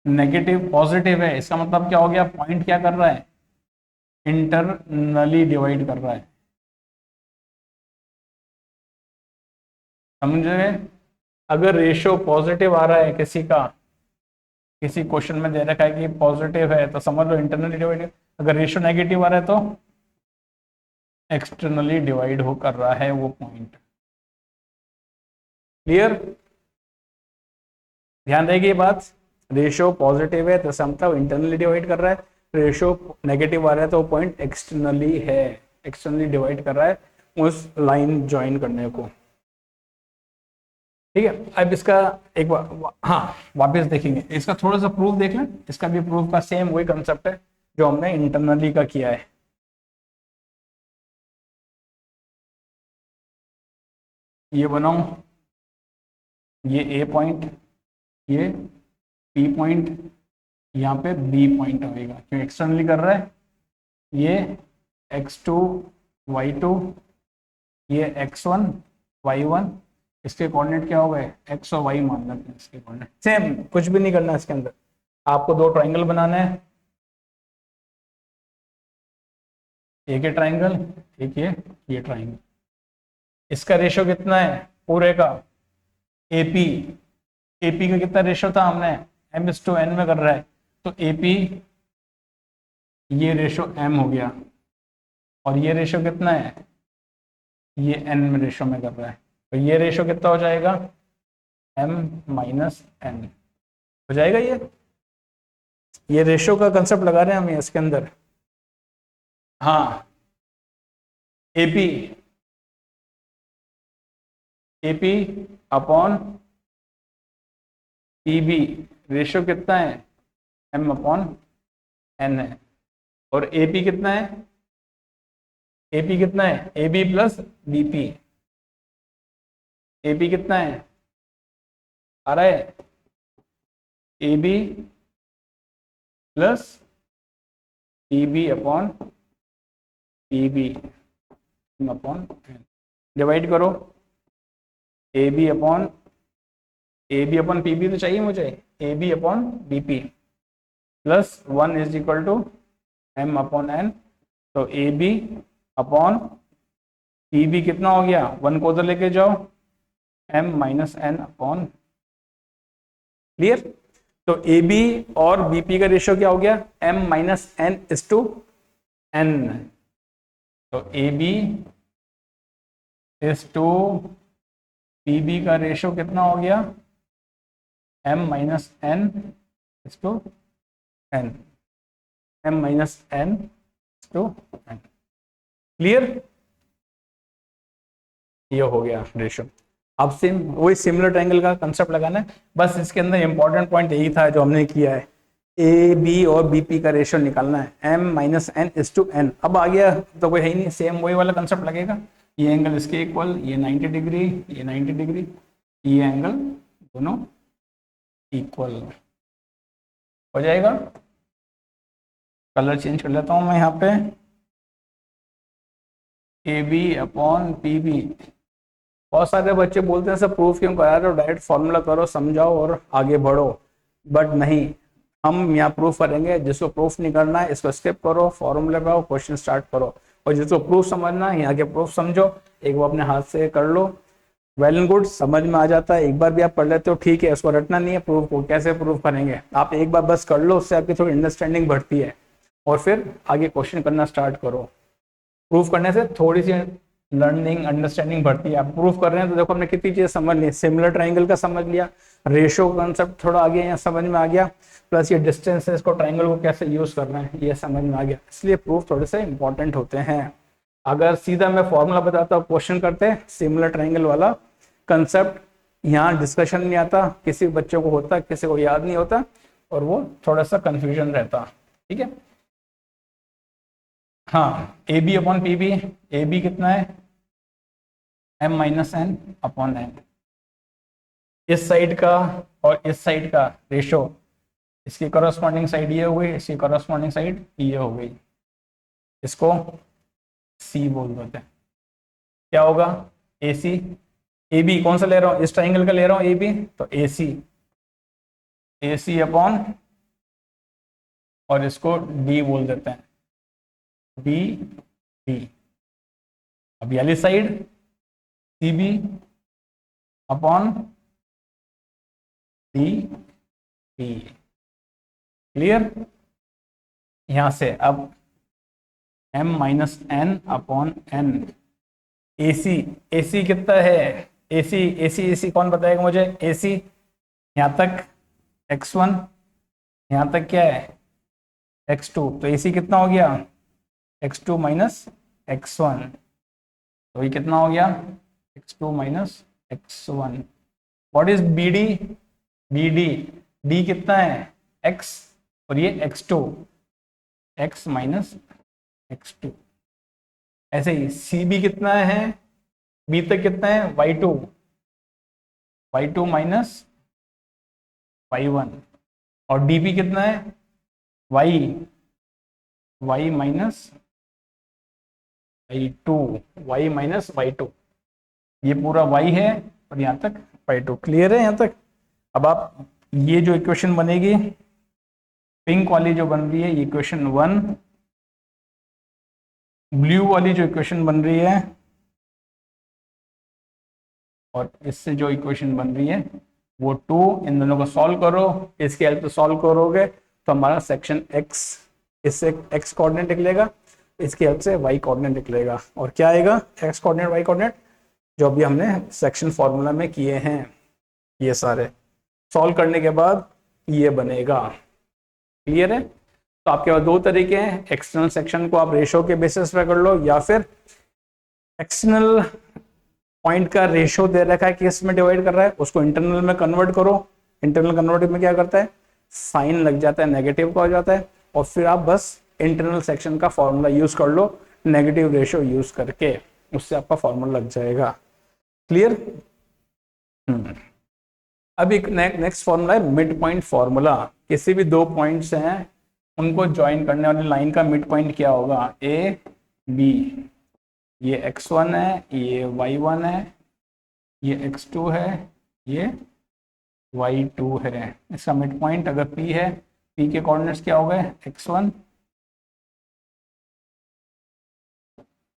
Speaker 1: नेगेटिव पॉजिटिव है, इसका मतलब क्या हो गया, पॉइंट क्या कर रहा है, इंटरनली डिवाइड कर रहा है, समझ रहे। अगर रेशियो पॉजिटिव आ रहा है किसी क्वेश्चन में दे रखा है कि पॉजिटिव है, तो समझ लो इंटरनली डिवाइड। अगर रेशियो नेगेटिव आ रहा है तो एक्सटर्नली डिवाइड हो कर रहा है वो पॉइंट, क्लियर। ध्यान रहेगी ये बात, रेशियो पॉजिटिव है तो समतः इंटरनली डिवाइड कर रहा है, रेशियो नेगेटिव आ रहा है तो पॉइंट एक्सटर्नली है, एक्सटर्नली डिवाइड कर रहा है उस लाइन ज्वाइन करने को, ठीक है। अब इसका एक हाँ वापस देखेंगे, इसका थोड़ा सा प्रूफ देख लें, इसका भी प्रूफ का सेम वही कंसेप्ट है जो हमने इंटरनली का किया है। ये बनाओ, ये ए पॉइंट, ये बी पॉइंट, यहाँ पे बी पॉइंट होगा, क्यों एक्सटर्नली कर रहा है, ये x2 y2, ये x1 y1, इसके कोऑर्डिनेट क्या हो गए, x और y मान लेते हैं इसके कोऑर्डिनेट, सेम, कुछ भी नहीं करना इसके अंदर। आपको दो ट्राइंगल बनाने हैं, एक ये ट्राइंगल, एक ये ट्राइंगल, इसका रेशियो कितना है पूरे का, एपी, एपी का कितना रेशियो था, हमने m/n में कर रहा है, तो एपी ये रेशियो m हो गया, और ये रेशियो कितना है, ये n में रेशियो में कर रहा है, तो ये रेशियो कितना हो जाएगा, m-n हो जाएगा। ये रेशियो का कंसेप्ट लगा रहे हैं हम इसके अंदर, हाँ AP, AP upon EB, ratio कितना है, m/n है, और एपी कितना है, एपी कितना है, एबी प्लस बीपी, एपी कितना है आ रहा है A B plus P B upon P B upon divide करो A B upon P B तो चाहिए मुझे, A B upon B P plus 1 is equal to M upon N. तो A B upon P B कितना हो गया, 1 को उधर लेके जाओ, M minus N upon. Clear? तो ए बी और बी पी का रेशियो क्या हो गया, M minus N is to N. तो A B is to P B का रेशियो कितना हो गया, M minus N is to N, M minus N is to N. Clear? ये हो गया रेशियो। अब सेम वही सिमिलर ट्रायंगल का कंसेप्ट लगाना है, बस इसके अंदर इंपॉर्टेंट पॉइंट यही था जो हमने किया है, ए बी और बी पी का रेशियो निकालना है, M minus N is to N. अब आ गया तो कोई है ही नहीं, सेम वही वाला कंसेप्ट लगेगा, ये एंगल इसके इक्वल, ये 90 डिग्री, ये 90 डिग्री, ये एंगल दोनों इक्वल हो जाएगा। कलर चेंज कर लेता हूं मैं यहाँ पे, A B upon P B. बहुत सारे बच्चे बोलते हैं सर प्रूफ क्यों करा रहे हो, डायरेक्ट फॉर्मूला करो, समझाओ और आगे बढ़ो, बट नहीं, हम यहाँ प्रूफ करेंगे। जिसको प्रूफ नहीं करना है इसको स्किप करो, फॉर्मूला पे आओ, क्वेश्चन स्टार्ट करो, और जिसको प्रूफ समझना है यहाँ के प्रूफ समझो, एक बार अपने हाथ से कर लो, वेल एंड गुड, समझ में आ जाता है। एक बार भी आप पढ़ लेते हो ठीक है, इसको रटना नहीं है, प्रूफ को कैसे प्रूफ करेंगे आप एक बार बस कर लो, उससे आपकी थोड़ी अंडरस्टैंडिंग बढ़ती है, और फिर आगे क्वेश्चन करना स्टार्ट करो। प्रूफ करने से थोड़ी सी लर्निंग अंडरस्टैंडिंग बढ़ती है। आप प्रूफ कर रहे हैं तो देखो हमने कितनी चीजें समझ ली, सिमिलर ट्रायंगल का समझ लिया, रेशियो कंसेप्ट थोड़ा आगे यहाँ समझ में आ गया, प्लस ये डिस्टेंस है, इसको ट्रायंगल को कैसे यूज करना है ये समझ में आ गया। इसलिए प्रूफ थोड़े से इंपॉर्टेंट होते हैं। अगर सीधा मैं फॉर्मूला बताता हूँ, क्वेश्चन करते सिमिलर ट्रायंगल वाला कंसेप्ट, यहाँ डिस्कशन नहीं आता, किसी बच्चों को होता, किसी को याद नहीं होता, और वो थोड़ा सा कंफ्यूजन रहता। ठीक है, हाँ, A B upon P B, A B कितना है, M minus N upon N. इस साइड का और इस साइड का रेशो, इसकी करस्पॉन्डिंग साइड ये हो गई, इसकी करस्पॉन्डिंग साइड ये हो गई, इसको सी बोल देते हैं। क्या होगा, ए सी, ए बी कौन सा ले रहा हूँ, इस ट्राइंगल का ले रहा हूँ ए बी, तो ए सी अपॉन, और इसको डी बोल देते हैं, बी डी। अब वाली side C B upon D B. Clear? यहां से अब m minus N upon N, A C कितना है, ए सी कौन बताएगा मुझे, ए सी यहां तक x1, यहां तक क्या है x2, तो ए सी कितना हो गया, x2 माइनस x1, तो ये कितना हो गया, x2 minus x1। What is B D, D कितना है x, और ये x2, x माइनस x2। ऐसे ही सी बी कितना है, बी तक कितना है y2 माइनस y1, और डी बी कितना है y minus y2, minus y2, ये पूरा y है और यहाँ तक y2। क्लियर है यहाँ तक? अब आप ये जो इक्वेशन बनेगी पिंक वाली जो बन रही है, ये इक्वेशन 1, ब्लू वाली जो इक्वेशन बन रही है, और इससे जो इक्वेशन बन रही है वो 2, इन दोनों को सॉल्व करो, इसके हेल्प से सॉल्व करोगे तो हमारा सेक्शन x, इससे x कोऑर्डिनेट निकलेगा, इसकी हेल्प से y कोऑर्डिनेट निकलेगा, और क्या आएगा, x कोऑर्डिनेट y कोऑर्डिनेट, जो अभी हमने सेक्शन फॉर्मूला में किए हैं, ये सारे सॉल्व करने के बाद ये बनेगा। क्लियर है? तो आपके पास दो तरीके हैं, एक्सटर्नल सेक्शन को आप रेशो के बेसिस पे कर लो, या फिर एक्सटर्नल पॉइंट का रेशो दे रखा है कि इसमें डिवाइड कर रहा है, उसको इंटरनल में कन्वर्ट करो। इंटरनल कन्वर्ट में क्या करता है, साइन लग जाता है, नेगेटिव का हो जाता है, और फिर आप बस इंटरनल सेक्शन का फॉर्मूला यूज कर लो, नेगेटिव रेशो यूज करके, उससे आपका फॉर्मूला लग जाएगा। क्लियर? अब एक नेक्स्ट फॉर्मूला है मिड पॉइंट फॉर्मूला। किसी भी दो पॉइंट्स हैं उनको ज्वाइन करने वाली लाइन का मिड पॉइंट क्या होगा, ए बी। ये x1 है, ये y1 है, ये x2 है, ये y2 है। इसका मिड पॉइंट अगर p है, p के कोऑर्डिनेट्स क्या हो गए,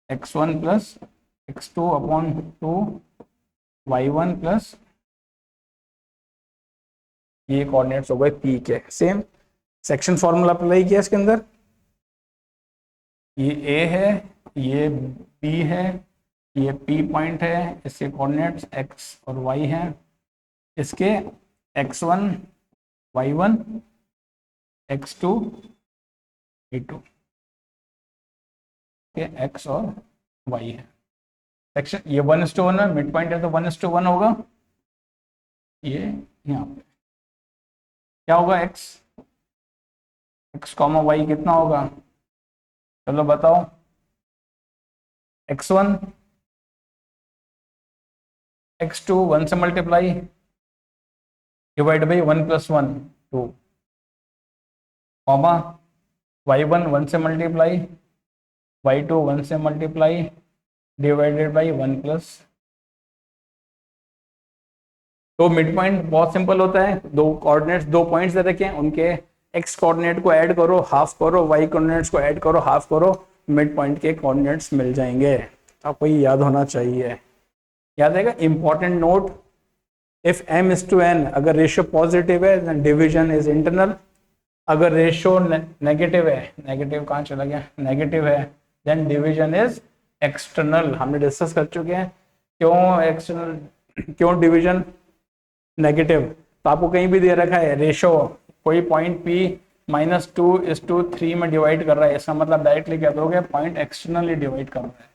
Speaker 1: x1 plus x2 upon 2 y1 plus ये कोऑर्डिनेट्स हो गए p के। सेम सेक्शन फॉर्मूला अप्लाई किया इसके अंदर, ये a है, ये b है, ये p पॉइंट है, इसके कोऑर्डिनेट्स x और y हैं। इसके x1 y1 x2 y2 के x और y है। सेक्शन ये 1:1 है, मिड पॉइंट है तो 1:1 होगा। ये यहाँ पे क्या होगा, x कॉमा y कितना होगा, चलो बताओ। x1 x2 1 से multiply divide by 1 + 1 2, comma y1 1 से मल्टीप्लाई y2 1 से मल्टीप्लाई डिवाइडेड बाई 1 प्लस। तो मिड पॉइंट बहुत सिंपल होता है, दो कोऑर्डिनेट्स, दो पॉइंट्स दे रखे हैं, उनके x कोऑर्डिनेट को ऐड करो, हाफ करो, y कोऑर्डिनेट्स को ऐड करो, हाफ करो, मिड पॉइंट के कोऑर्डिनेट्स मिल जाएंगे। आपको ये याद होना चाहिए। याद रहेगा, इंपॉर्टेंट नोट, इफ m:n अगर रेशियो पॉजिटिव है देन डिवीजन इज इंटरनल, अगर रेशियो नेगेटिव है, नेगेटिव कहाँ चला गया, नेगेटिव है, देन डिवीजन इज एक्सटर्नल। हमने डिस्कस कर चुके हैं क्यों एक्सटर्नल, क्यों डिवीजन नेगेटिव। तो आपको कहीं भी दे रखा है रेशियो, कोई पॉइंट p -2:3 में डिवाइड कर रहा है, इसका मतलब डायरेक्टली क्या दोगे, पॉइंट एक्सटर्नली डिवाइड कर रहा है।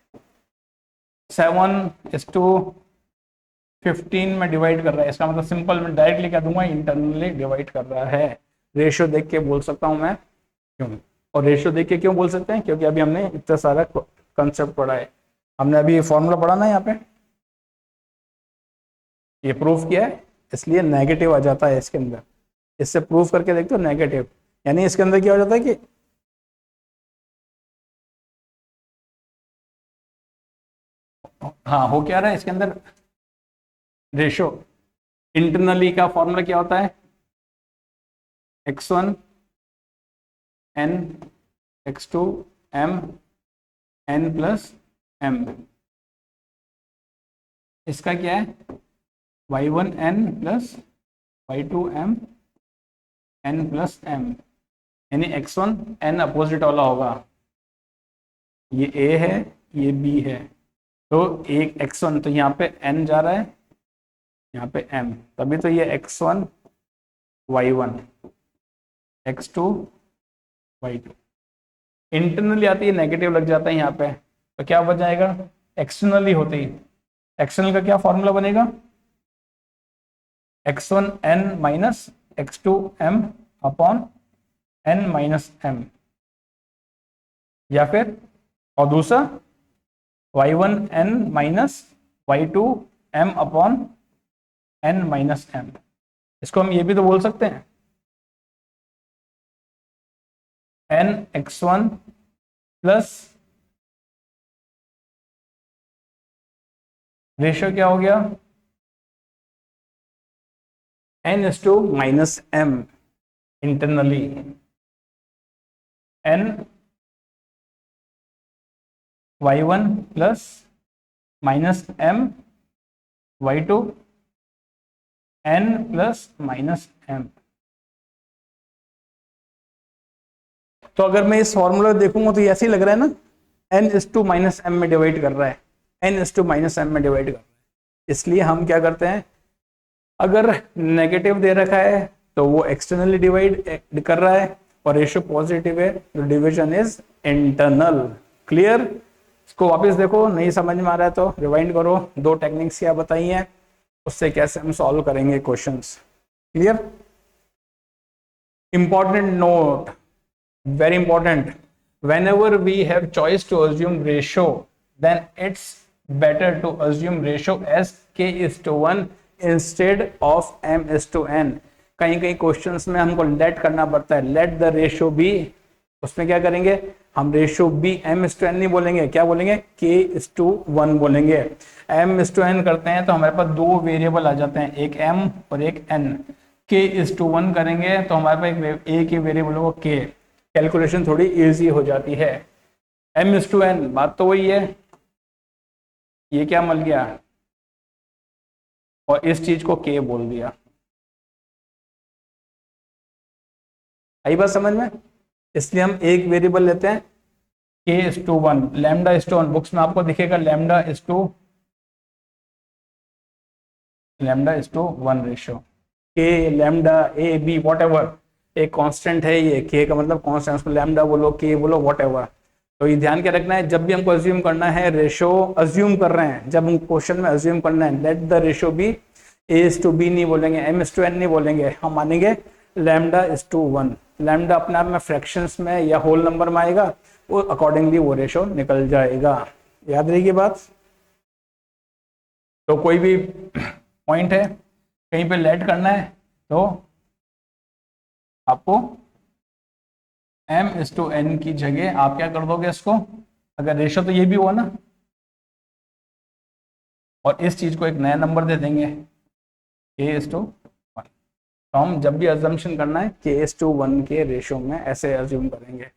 Speaker 1: 7:15 में डिवाइड कर रहा है, इसका मतलब सिंपल में डायरेक्टली क्या दूंगा, इंटरनली डिवाइड कर रहा है। रेशियो देख के बोल सकता हूं मैं क्यों, और रेशियो देख के क्यों बोल सकते हैं, क्योंकि अभी हमने इतना सारा कंसेप्ट पढ़ा है। हमने अभी फॉर्मूला पढ़ा ना, यहाँ पे ये प्रूफ किया है, इसलिए नेगेटिव आ जाता है इसके अंदर। इससे प्रूफ करके देखते हो नेगेटिव, यानी इसके अंदर क्या हो जाता है कि हाँ, हो क्या रहा है इसके अंदर, रेशियो इंटरनली का फॉर्मूला क्या होता है, x1 n x2 m n plus m। इसका क्या है, y1 n plus y2 m n plus m, यानी x1 n अपोजिट वाला होगा, ये a है, ये b है, तो एक x1 तो यहाँ पे n जा रहा है, यहाँ पे m, तभी तो ये x1 y1 x2 y2। Internally आती है नेगेटिव लग जाता है यहाँ पे, तो क्या बच जाएगा, एक्सटर्नली होते ही एक्सटर्नल का क्या फॉर्मूला बनेगा, x1 n minus x2 m upon n minus m, या फिर और दूसरा y1 n minus y2 m upon n minus m। इसको हम ये भी तो बोल सकते हैं, n x1 प्लस रेशियो क्या हो गया, n:2 minus m internally, n y1 plus minus m y2 n plus minus m। तो अगर मैं इस फॉर्मूला देखूंगा तो ये ऐसे ही लग रहा है ना, n:2 माइनस m में डिवाइड कर रहा है, n:2 माइनस m में डिवाइड कर रहा है। इसलिए हम क्या करते हैं, अगर नेगेटिव दे रखा है तो वो एक्सटर्नली डिवाइड कर रहा है, और रेशियो पॉजिटिव है तो डिवीजन इज इंटरनल। क्लियर, इसको वापस देखो, नहीं समझ में आ रहा है तो रिवाइंड करो, दो टेक्निक्स क्या बताई हैं, उससे कैसे हम सॉल्व करेंगे questions. Clear, important note, very important, whenever we have choice to assume ratio then it's better to assume ratio as k is to 1 instead of m/n। कहीं कहीं क्वेश्चंस में हमको लेट करना पड़ता है, लेट द रेशियो बी, उसमें क्या करेंगे हम, रेशियो बी m/n नहीं बोलेंगे, क्या बोलेंगे k/1 बोलेंगे। m/n करते हैं तो हमारे पास दो वेरिएबल आ जाते हैं, एक m और एक n। k/1 करेंगे तो हमारे पास एक ही वेरिएबल होगा k, कैलकुलेशन थोड़ी इजी हो जाती है। m/n बात तो वही है, ये क्या मिल गया और इस चीज को k बोल दिया। आई बात समझ में? इसलिए हम एक वेरिएबल लेते हैं k/1, λ/1, बुक्स में आपको दिखेगा λ/1 ratio, k lambda a b whatever, एक कांस्टेंट है ये, k का मतलब कांस्टेंट, उसको लैम्डा बोलो k बोलो वॉट एवर। तो ये ध्यान क्या रखना है, जब भी हमको अज्यूम करना है रेशियो, अज्यूम कर रहे हैं जब हम क्वेश्चन में अज्यूम करना है, let the ratio B a/b नहीं बोलेंगे, m/n नहीं बोलेंगे, हम मानेंगे λ/1। लैम्डा अपने आप में फ्रैक्शंस में या होल नंबर में आएगा, वो अकॉर्डिंगली वो रेशियो निकल जाएगा। याद रहेगी बात? तो कोई भी पॉइंट है कहीं पे लेट करना है तो आपको m/n की जगह आप क्या कर दोगे इसको, अगर रेशियो तो ये भी हुआ ना, और इस चीज को एक नया नंबर दे देंगे k/1। तो हम जब भी अजम्पशन करना है k/1 के रेशियो में ऐसे अज्यूम करेंगे,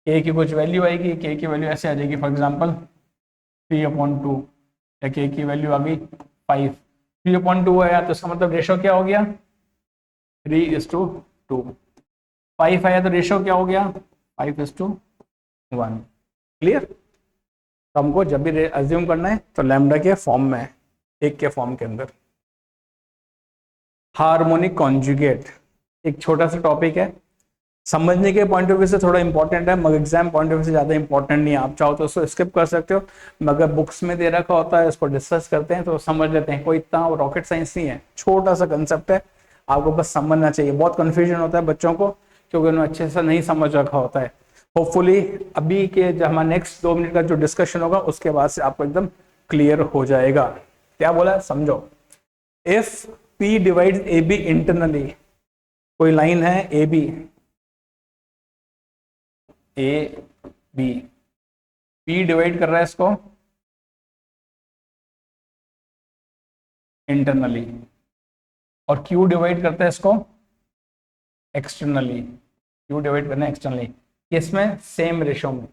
Speaker 1: k की कुछ वैल्यू आएगी, k की वैल्यू ऐसे आ जाएगी, फॉर एग्जांपल 3/2, या k की वैल्यू आ गई 5, 3/2 आया तो इसका मतलब रेशियो क्या हो गया 3:2। 5 आया तो रेशियो क्या हो गया 5:1। क्लियर? तो हमको जब भी अज्यूम करना है तो लैम्डा के फॉर्म में, एक के फॉर्म के अंदर। हार्मोनिक कॉन्जुगेट एक छोटा सा टॉपिक है, समझने के पॉइंट ऑफ व्यू से थोड़ा इंपॉर्टेंट है, मगर एग्जाम पॉइंट ऑफ व्यू से ज्यादा इंपॉर्टेंट नहीं है। आप चाहो तो उसको स्किप कर सकते हो, मगर बुक्स में दे रखा होता है, उसको डिस्कस करते हैं तो समझ लेते हैं। कोई इतना रॉकेट साइंस नहीं है, छोटा सा कंसेप्ट है, आपको बस समझना चाहिए। बहुत कंफ्यूजन होता है बच्चों को क्योंकि उन्होंने अच्छे से नहीं समझ रखा होता है। होपफुली अभी के जो हमारा नेक्स्ट 2 मिनट का जो डिस्कशन होगा उसके बाद से आपको एकदम क्लियर हो जाएगा। क्या बोला समझो, if P divide AB internally, कोई लाइन है AB, P डिवाइड कर रहा है इसको इंटरनली, और Q डिवाइड करता है इसको एक्सटर्नली। Q डिवाइड करना है एक्सटर्नली, किसमें? सेम रेशो में।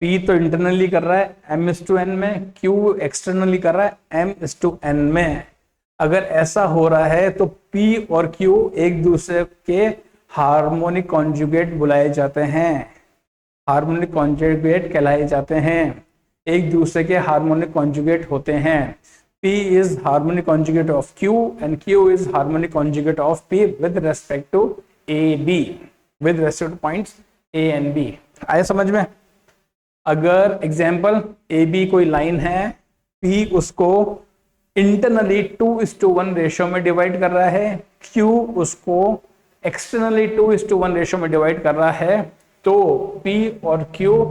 Speaker 1: P तो इंटरनली कर रहा है m/n में, Q एक्सटर्नली कर रहा है m/n में। अगर ऐसा हो रहा है तो P और Q एक दूसरे के हार्मोनिक कॉन्जुगेट बुलाए जाते हैं, हार्मोनिक कॉन्जुगेट कहलाए जाते हैं, एक दूसरे के हार्मोनिक कॉन्जुगेट होते हैं। P is harmonic conjugate of Q and Q is harmonic conjugate of P with respect to AB, with respect to points A and B। आया समझ में? अगर एग्जाम्पल AB कोई लाइन है, P उसको इंटरनली 2:1 रेशियो में डिवाइड कर रहा है, Q उसको एक्सटर्नली 2:1 रेशियो में डिवाइड कर रहा है, तो P और Q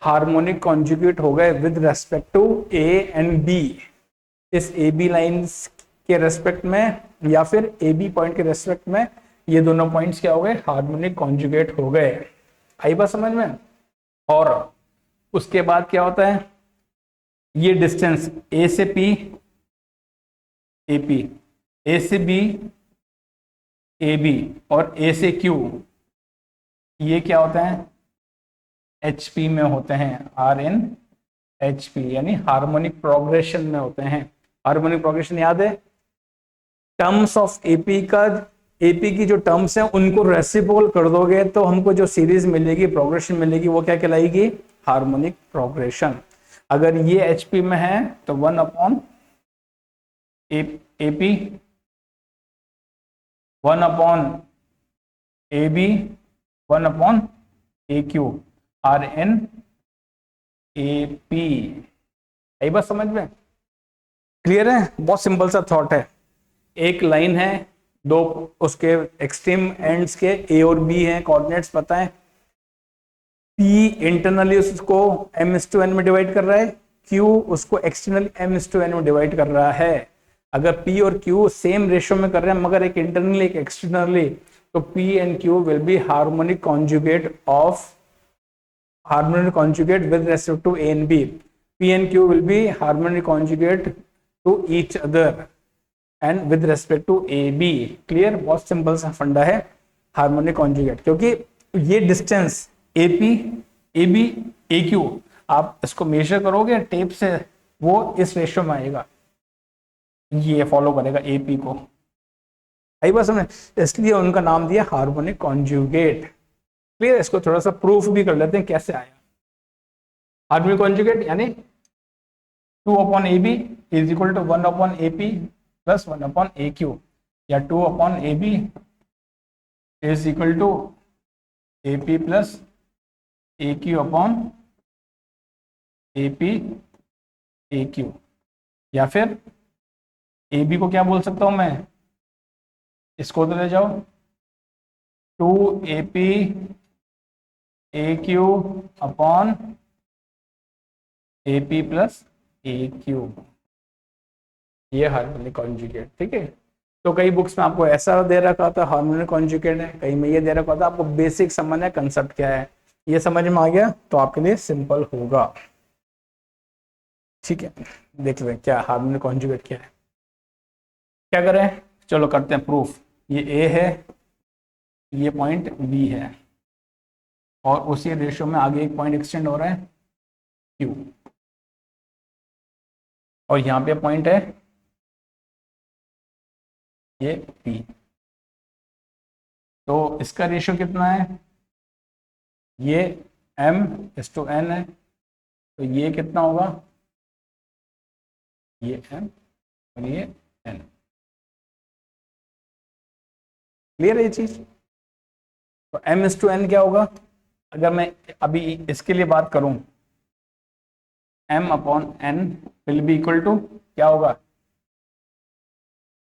Speaker 1: हार्मोनिक कॉन्जुगेट हो गए with respect to A and B। इस AB लाइंस के रेस्पेक्ट में या फिर AB पॉइंट के रेस्पेक्ट में ये दोनों पॉइंट्स क्या हो गए, हार्मोनिक कॉन्जुगेट हो गए। आई बात समझ में? और उसके बाद क्या होता है, ये डिस्टेंस A से P, AP, A से B, AB और A से Q, ये क्या होता है HP में होते हैं, RN/HP, यानी हार्मोनिक प्रोग्रेशन में होते हैं। हार्मोनिक प्रोग्रेशन याद है, टर्म्स ऑफ एपी का, एपी की जो टर्म्स हैं उनको रेसिप्रोकल कर दोगे तो हमको जो सीरीज मिलेगी, प्रोग्रेशन मिलेगी, वो क्या कहलाएगी, हार्मोनिक प्रोग्रेशन। अगर ये एचपी में है तो 1/AP, 1/AB, 1/AQ, RN/AP। यही बात समझ में क्लियर है? बहुत सिंपल सा थॉट है। एक लाइन है, दो उसके एक्सट्रीम एंड्स के A और B हैं, कोऑर्डिनेट्स पता है, P इंटरनली उसको m/n में डिवाइड कर रहा है, Q उसको एक्सटर्नली m/n में डिवाइड कर रहा है। अगर P और Q सेम रेशियो में कर रहे हैं मगर एक इंटरनली एक एक्सटर्नली, तो P and Q will be harmonic conjugate with respect to A and B. P and Q will be harmonic conjugate to each other and with respect to AB. Clear? बहुत सिंपल सा फंडा है हार्मोनिक कॉन्जुगेट, क्योंकि ये डिस्टेंस AP, AB, AQ आप इसको मेजर करोगे टेप से, वो इस रेशियो में आएगा, ये फॉलो करेगा AP को। आई बात समझ? इसलिए उनका नाम दिया हार्मोनिक कॉन्जुगेट। क्लियर? इसको थोड़ा सा प्रूफ भी कर लेते हैं कैसे आया। हार्मोनिक कॉन्जुगेट यानी 2/AB is equal to 1/AP plus 1/AQ, या 2/AB is equal to AP plus AQ/AP/AQ, या फिर AB को क्या बोल सकता हूं मैं, इसको तो ले जाओ 2AP/AP+AQ, ये हार्मोनिक कॉन्जुगेट। ठीक है, तो कई बुक्स में आपको ऐसा दे रखा था हार्मोनिक कॉन्जुगेट है, कहीं में ये दे रखा था। आपको बेसिक समझना है कंसेप्ट क्या है, ये समझ में आ गया तो आपके लिए सिंपल होगा। ठीक है, देख लें क्या हार्मोनिक कॉन्जुगेट क्या है। क्या करें, चलो करते हैं प्रूफ। ये A है, ये पॉइंट B है, और उसी रेशियो में आगे एक पॉइंट एक्सटेंड हो रहा है Q, और यहाँ पे पॉइंट है ये P। तो इसका रेशियो कितना है, ये M/N है, तो ये कितना होगा, ये M और ये N। क्लियर है ये चीज? तो M/N क्या होगा, अगर मैं अभी इसके लिए बात करूं, M/N will be equal to क्या होगा,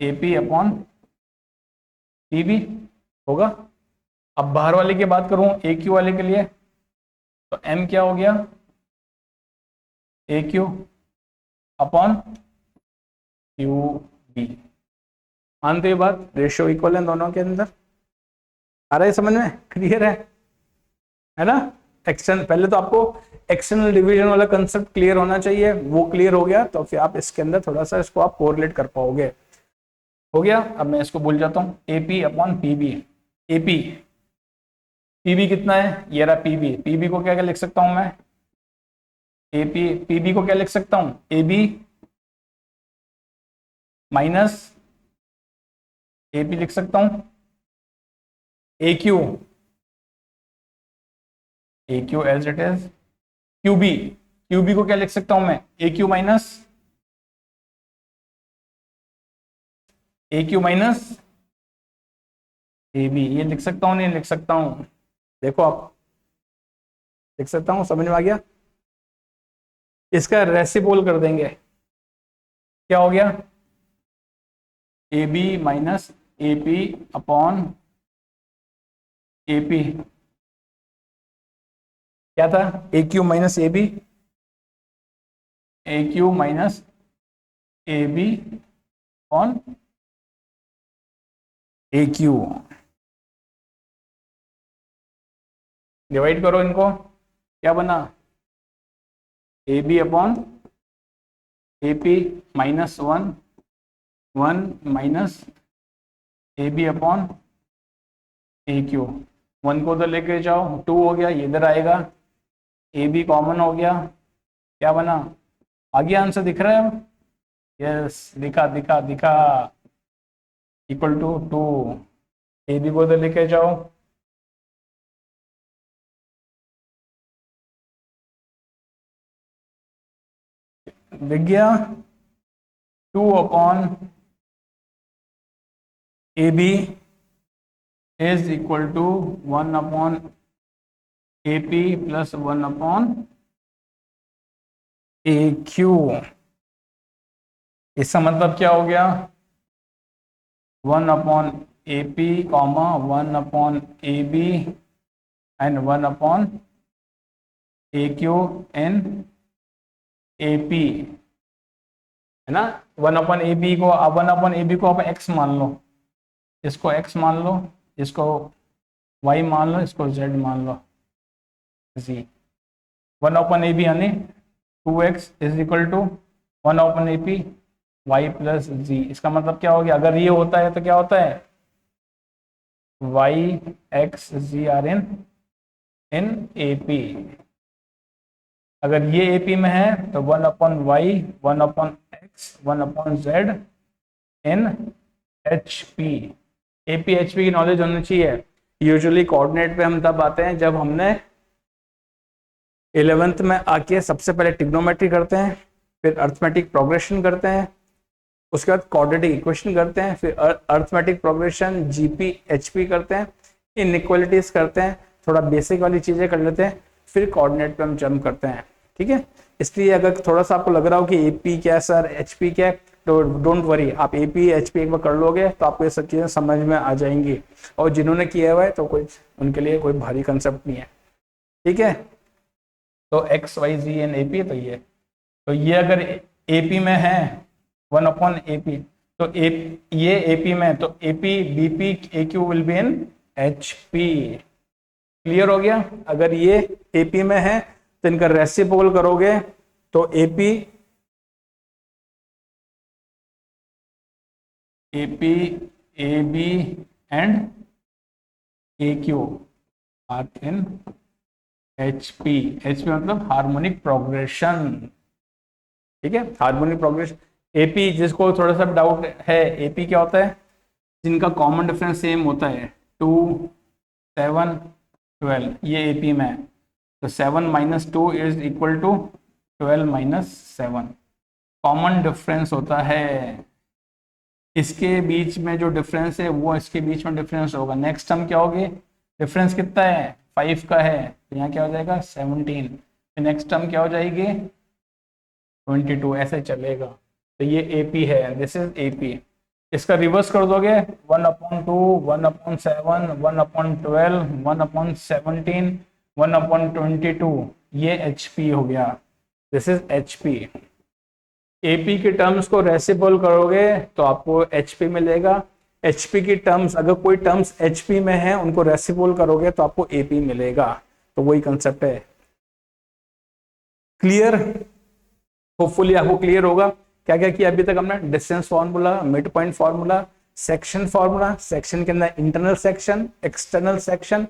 Speaker 1: AP/PB होगा। अब बाहर वाले की बात करूं AQ वाले के लिए, तो M क्या हो गया, AQ/QB। मानते ये बात, रेशियो इक्वल है दोनों के अंदर। आ रहा है समझ में? क्लियर है ना? एक्सटर्नल, पहले तो आपको एक्सटर्नल डिवीजन वाला कंसेप्ट क्लियर होना चाहिए, वो क्लियर हो गया तो फिर आप इसके अंदर थोड़ा सा इसको आप कोरिलेट कर पाओगे। हो गया, अब मैं इसको भूल जाता हूँ, AP/PB। PB कितना है, ये रहा PB को क्या क्या लिख सकता हूं मैं, PB को क्या लिख सकता हूं, AB माइनस AP लिख सकता हूं, AQ as it is, QB को क्या लिख सकता हूं मैं, AQ माइनस AB। ये लिख सकता हूं, नहीं लिख सकता हूं, देखो आप, लिख सकता हूं, समझ में आ गया? इसका रेसिप्रोकल कर देंगे, क्या हो गया, AB माइनस AP/AP, क्या था, AQ minus AB, AQ minus AB on AQ। Divide करो इनको, क्या बना, AB/AP -1 माइनस AB/AQ। 1 को तो लेके जाओ, 2 हो गया, ये इधर आएगा, AB कॉमन हो गया, क्या बना, आगे आंसर दिख रहा है? यस, दिखा दिखा दिखा, इक्वल टू 2। AB को तो लेके जाओ, दिख गया, 2/AB is equal to 1/AP plus 1/AQ। इसका मतलब क्या हो गया, 1/AP, 1/AB and 1/AQ in AP। है ना। 1/AB को, अब 1/AB को आप x मान लो, इसको x मान लो, इसको y मान लो, इसको z मान लो, z। 1/AB यानी 2x is equal to 1/AP y plus z। इसका मतलब क्या हो गया, अगर ये होता है तो क्या होता है, y x z are in AP। अगर ये AP में है तो 1/y 1/x 1/z इन HP। AP HP की नॉलेज होनी चाहिए। यूजुअली कोऑर्डिनेट पे हम तब आते हैं जब हमने 11th में आके सबसे पहले ट्रिग्नोमेट्री करते हैं, फिर अर्थमेटिक प्रोग्रेशन करते हैं, उसके बाद क्वाड्रेटिक इक्वेशन करते हैं, फिर अर्थमेटिक प्रोग्रेशन जीपी एचपी करते हैं, इनइक्वालिटीज करते हैं, थोड़ा बेसिक वाली चीजें कर लेते हैं, फिर कोऑर्डिनेट पे हम जंप करते हैं। ठीक है, इसलिए अगर थोड़ा सा आपको लग रहा हो कि एपी क्या है सर, एचपी क्या है, तो डोंट वरी, आप एपी एचपी एक बार कर लोगे तो आपको ये सब चीजें समझ में आ जाएंगी। और जिन्होंने किया हुआ है तो कोई उनके लिए कोई भारी कंसेप्ट नहीं है। ठीक है, तो X Y Z in A P, तो ये अगर एपी में है 1/AP, तो ये एपी में, तो AP BP A Q will be in HP. Clear हो गया। अगर ये एपी में है तो इनका रेसिप्रोकल करोगे तो AP A B and A Q are in HP। HP मतलब हार्मोनिक प्रोग्रेशन। ठीक है, हार्मोनिक प्रोग्रेशन। एपी, जिसको थोड़ा सा डाउट है, एपी क्या होता है, जिनका कॉमन डिफरेंस सेम होता है, 2 7 12, ये एपी में है, तो 7 - 2 is equal to 12 - 7, common difference होता है। इसके बीच में जो डिफरेंस है वो इसके बीच में डिफरेंस होगा। नेक्स्ट टर्म क्या होगी, डिफरेंस कितना है, 5 का है, तो यहाँ क्या हो जाएगा 17, नेक्स्ट टर्म क्या हो जाएगी 22, ऐसे चलेगा। तो ये AP है, दिस इज AP। इसका रिवर्स कर दोगे 1/2 1/7 1/12 1/17 1/22, ये HP हो गया, दिस इज HP। AP की टर्म्स को रेसिप्रोकल करोगे तो आपको HP मिलेगा। HP की टर्म्स, अगर कोई टर्म्स HP में है उनको रेसिप्रोकल करोगे तो आपको AP मिलेगा। तो वही कंसेप्ट है। क्लियर, होपफुली आपको क्लियर होगा। क्या क्या किया अभी तक हमने, distance formula, mid point formula, section formula, section के अंदर internal section, external section,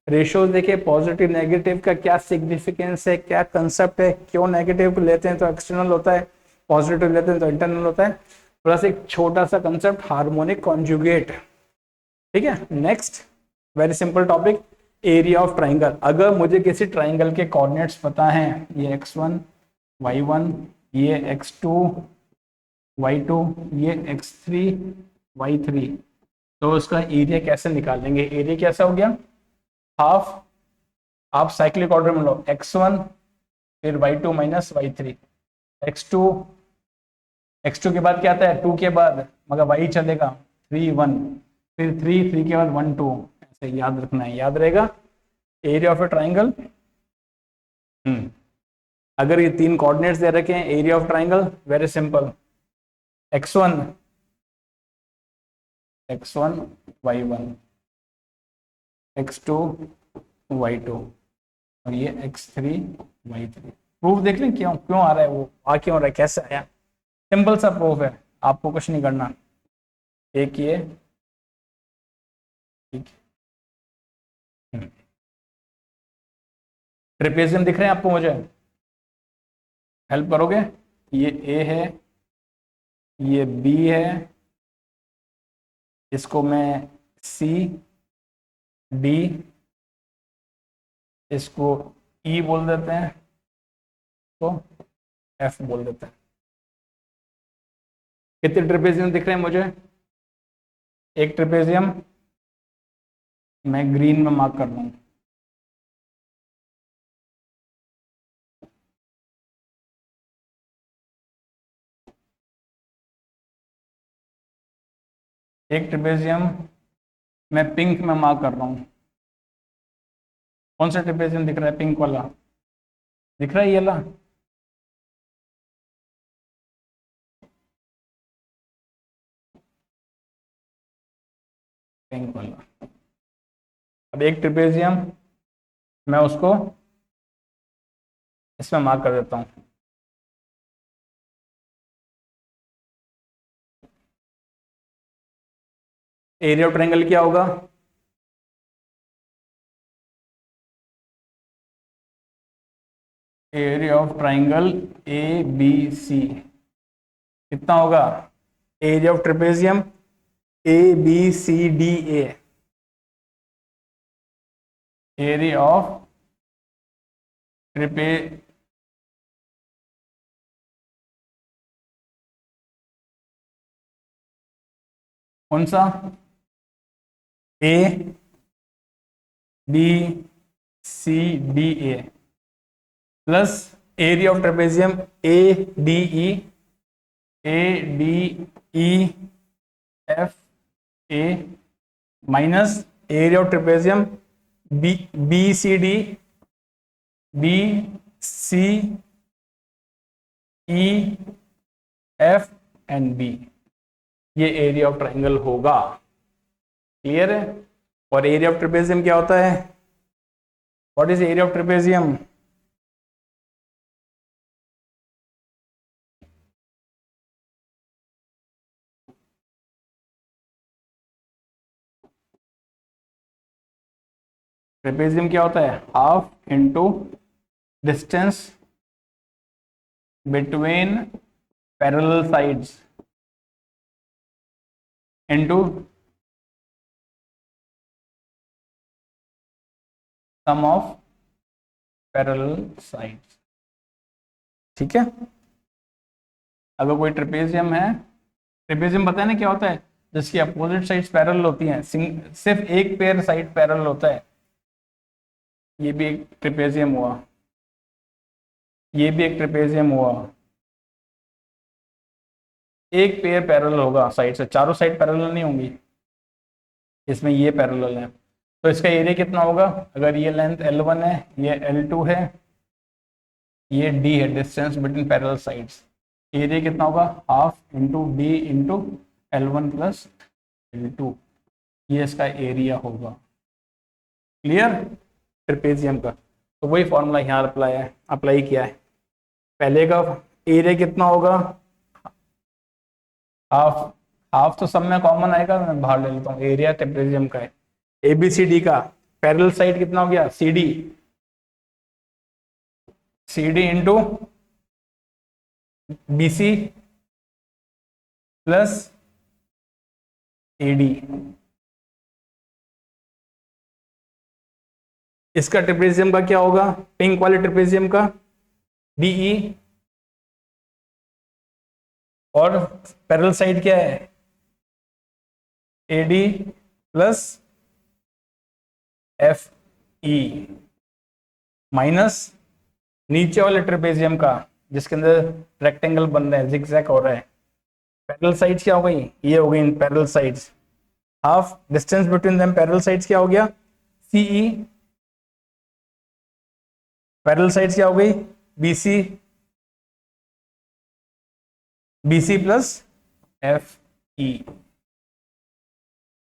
Speaker 1: ratios देखे, पॉजिटिव नेगेटिव का क्या सिग्निफिकेंस है, क्या कंसेप्ट है, क्यों नेगेटिव लेते हैं तो एक्सटर्नल होता है, पॉजिटिव लेते हैं तो इंटरनल होता है, प्लस एक छोटा सा कंसेप्ट हार्मोनिक कॉन्जुगेट। ठीक है, next very simple topic, area of triangle. अगर मुझे किसी ट्राइंगल के कोऑर्डिनेट्स पता हैं, ये x1 y1, ये x2 y2, ये x3 y3, तो उसका एरिया कैसे निकालेंगे। एरिया कैसा हो गया, हाफ, आप साइक्लिक ऑर्डर में लो, x1 फिर y2 - y3, x2, x2 के बाद क्या आता है 2 के बाद, मगर y चलेगा 3 1, फिर 3 के बाद 1 2, ऐसे याद रखना है, याद रहेगा। एरिया ऑफ ए ट्राइंगल, अगर ये तीन कोऑर्डिनेट्स दे रखे हैं, area of triangle very simple, x1 y1, x2 y2 और ये x3 y3। प्रूफ देख लें क्यों क्यों आ रहा है, वो आ क्यों रहा है, कैसे आया, सिंपल सा प्रूफ है, आपको कुछ नहीं करना। एक ये, ठीक, ट्रेपेजियम दिख रहे हैं आपको, मुझे हेल्प करोगे। ये ए है, ये बी है, इसको मैं सी डी, इसको ई बोल देते हैं, तो एफ बोल देते हैं। कितने ट्रेपेजियम दिख रहे हैं मुझे, एक ट्रेपेजियम मैं ग्रीन में मार्क कर रहा हूं, एक ट्रेपेजियम मैं पिंक में मार्क कर रहा हूं। कौन सा ट्रेपेजियम दिख रहा है, पिंक वाला दिख रहा है, ये वाला। पिंक वाला। अब एक ट्रिपेजियम मैं उसको इसमें मार्क कर देता हूँ। एरिया ऑफ ट्रायंगल क्या होगा? Area of triangle A B C कितना होगा? Area of trapezium A B C D A, area of ट्रिपे कौन सा? A B C D A plus area of trapezium A D E, A D E F A minus area of trapezium B B C D, B C E F and B, ये एरिया ऑफ ट्रायंगल होगा। क्लियर है? और एरिया ऑफ ट्रेपेजियम क्या होता है? What is area of trapezium? Trapezium क्या होता है? Half into distance between parallel sides into sum of parallel sides. ठीक है? अगर कोई ट्रेपेजियम है, ट्रेपेजियम पता है ना क्या होता है? जिसकी अपोजिट साइड्स पैरेलल होती हैं, सिर्फ एक पेयर साइड पैरेलल होता है। ये भी एक ट्रेपेजियम हुआ, ये भी एक ट्रेपेजियम हुआ, एक पेयर पैरेलल होगा साइड से, चारों साइड पैरेलल नहीं होंगी। इसमें ये पैरेलल है, तो इसका एरिया कितना होगा? अगर ये लेंथ L1 है, ये L2 है, ये D है, distance between parallel sides, area कितना होगा? Half into D into L1 plus L2, ये इसका एरिया होगा। क्लियर? ट्रेपेजियम का तो वही फॉर्मूला यहाँ अप्लाई किया है। पहले का एरिया कितना होगा? हाफ, हाफ तो सब में कॉमन आएगा, मैं बाहर ले लेता हूँ। एरिया ट्रेपेजियम का है ABCD का, पैरेलल साइड कितना हो गया? CD, CD into BC plus AD। इसका ट्रेपेजियम का क्या होगा? पिंक वाले ट्रेपेजियम का DE, और पैरेलल साइड क्या है? AD प्लस FE माइनस नीचे वाले ट्रेपेजियम का जिसके अंदर रेक्टेंगल बन रहा है, जिगजैग हो रहा है। पैरेलल साइड्स क्या हो गई? ये हो गई parallel sides. Half distance between them parallel sides क्या हो गया? CE। पैरेलल साइड्स क्या हो गई? BC, BC plus FE।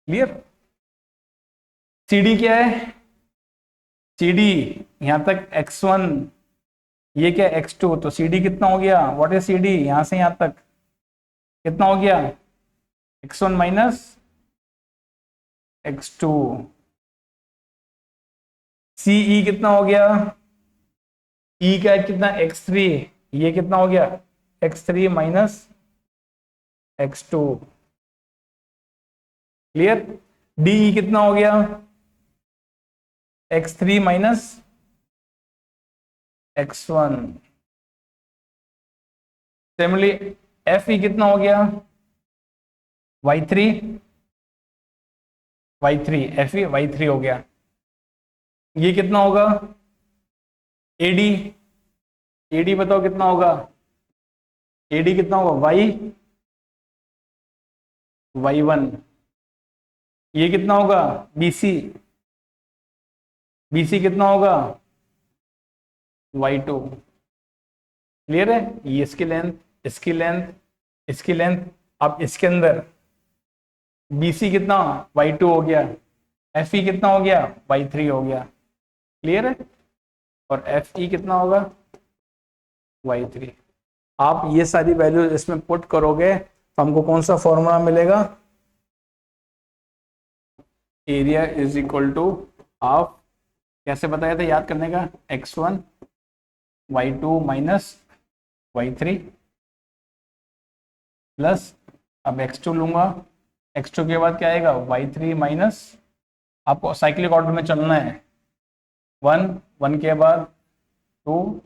Speaker 1: Clear? CD क्या है? CD यहां तक x1, ये क्या x2, तो CD कितना हो गया? What is CD? यहां से यहां तक कितना हो गया? x1 minus x2। CE कितना हो गया? E का कितना? x3, ये कितना हो गया? x3 minus x2। Clear? DE कितना हो गया? x3 minus x1। Similarly FE कितना हो गया? y3, FE y3 हो गया। ये कितना होगा? AD बताओ कितना होगा? AD कितना होगा? y1। ये कितना होगा? BC कितना होगा? y2। क्लियर है? ये इसकी लेंथ, इसकी लेंथ, इसकी लेंथ। अब इसके अंदर BC कितना, y2 हो गया, FE कितना हो गया, y3 हो गया। क्लियर है? और FE कितना होगा, y3। आप ये सारी वैल्यू इसमें पुट करोगे तो हमको कौन सा फॉर्मूला मिलेगा, area is equal to half, कैसे बताया था याद करने का, x1 y2 minus y3 plus, अब x2 लूंगा, x2 के बाद क्या आएगा, y3 माइनस, आपको साइक्लिक ऑर्डर में चलना है, 1 1 के बाद 2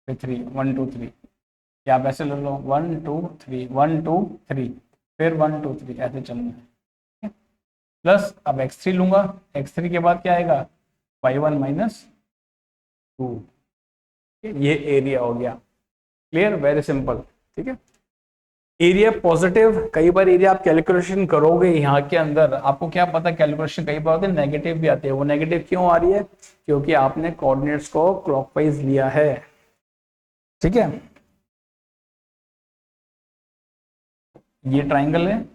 Speaker 1: फिर 3, 1 2 3, या आप ऐसे ले लो 1 2 3 1 2 3 फिर 1 2 3, ऐसे चलना है। प्लस अब x3 लूंगा, x3 के बाद क्या आएगा, y1 माइनस 2, ये एरिया हो गया। Clear, very simple. ठीक है, एरिया पॉजिटिव, कई बार एरिया आप कैलकुलेशन करोगे यहाँ के अंदर, आपको क्या पता कैलकुलेशन कई बार होते हैं नेगेटिव भी आते हैं, वो नेगेटिव क्यों आ रही है, क्योंकि आपने कोऑर्डिनेट्स को क्लॉकवाइज लिया है। ठीक है, ये ट्राइंगल है,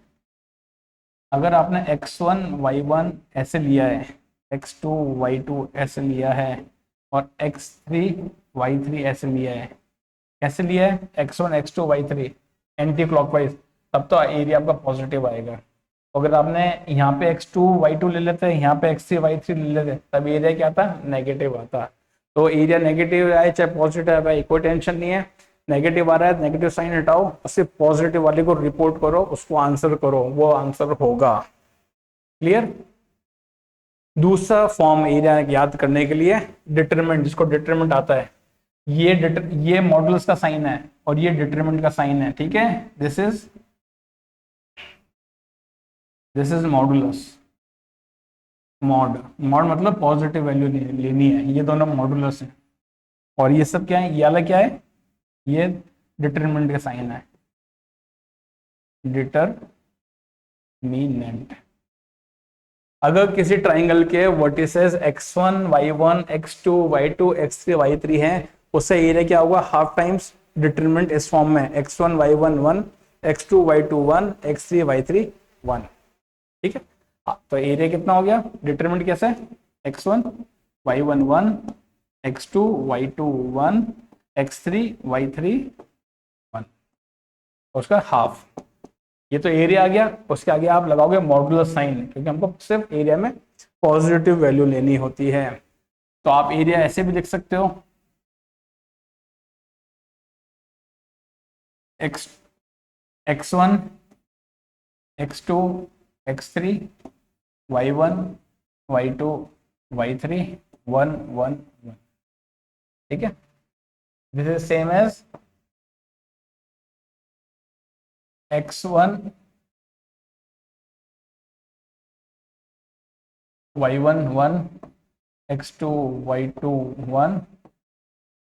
Speaker 1: अगर आपने x1 y1 ऐसे लिया है, x2 y2 ऐसे लिया है और x3 y3 ऐसे लिया है, कैसे लिया है, x1 x2 y3 anti clockwise, तब तो एरिया आपका पॉजिटिव आएगा। अगर आपने यहाँ पे x2 y2 ले लेते, यहाँ पे x3 y3 ले लेते, तब एरिया क्या आता, नेगेटिव आता। तो एरिया नेगेटिव आए चाहे पॉजिटिव आए, कोई टेंशन नहीं है, नेगेटिव आ रहा है नेगेटिव साइन हटाओ और सिर्फ पॉजिटिव वाले को रिपोर्ट करो, उसको आंसर करो, वो आंसर होगा। क्लियर। दूसरा फॉर्म एरिया याद करने के लिए, डिटरमिनेंट, जिसको डिटरमिनेंट आता है, ये मॉडुलस का साइन है और ये डिटरमिनेंट का साइन है। ठीक है, दिस इज मॉडुलस, मॉड मतलब पॉजिटिव वैल्यू लेनी है, ये दोनों मॉडुलस है। और ये सब क्या है, ये वाला क्या है, ये डिटरमिनेंट का साइन है, डिटरमिनेंट। अगर किसी ट्राइंगल के vertices x1 y1 x2 y2 x3 y3 हैं, उससे एरिया क्या होगा, हाफ टाइम्स डिटरमिनेंट इस फॉर्म में, x1 y1 1 x2 y2 1 x3 y3 1। ठीक है, तो एरिया कितना हो गया, डिटरमिनेंट कैसे, x1 y1 1 x2 y2 1 x3 y3 1, उसका हाफ, ये तो एरिया आ गया। उसके आगे आप लगाओगे मॉडुलस साइन, क्योंकि हमको सिर्फ एरिया में पॉजिटिव वैल्यू लेनी होती है। तो आप एरिया ऐसे भी लिख सकते हो, x1 x2 x3 y1 y2 y3 1 1 1। ठीक है, this is same as x1 y1 1 x2 y2 1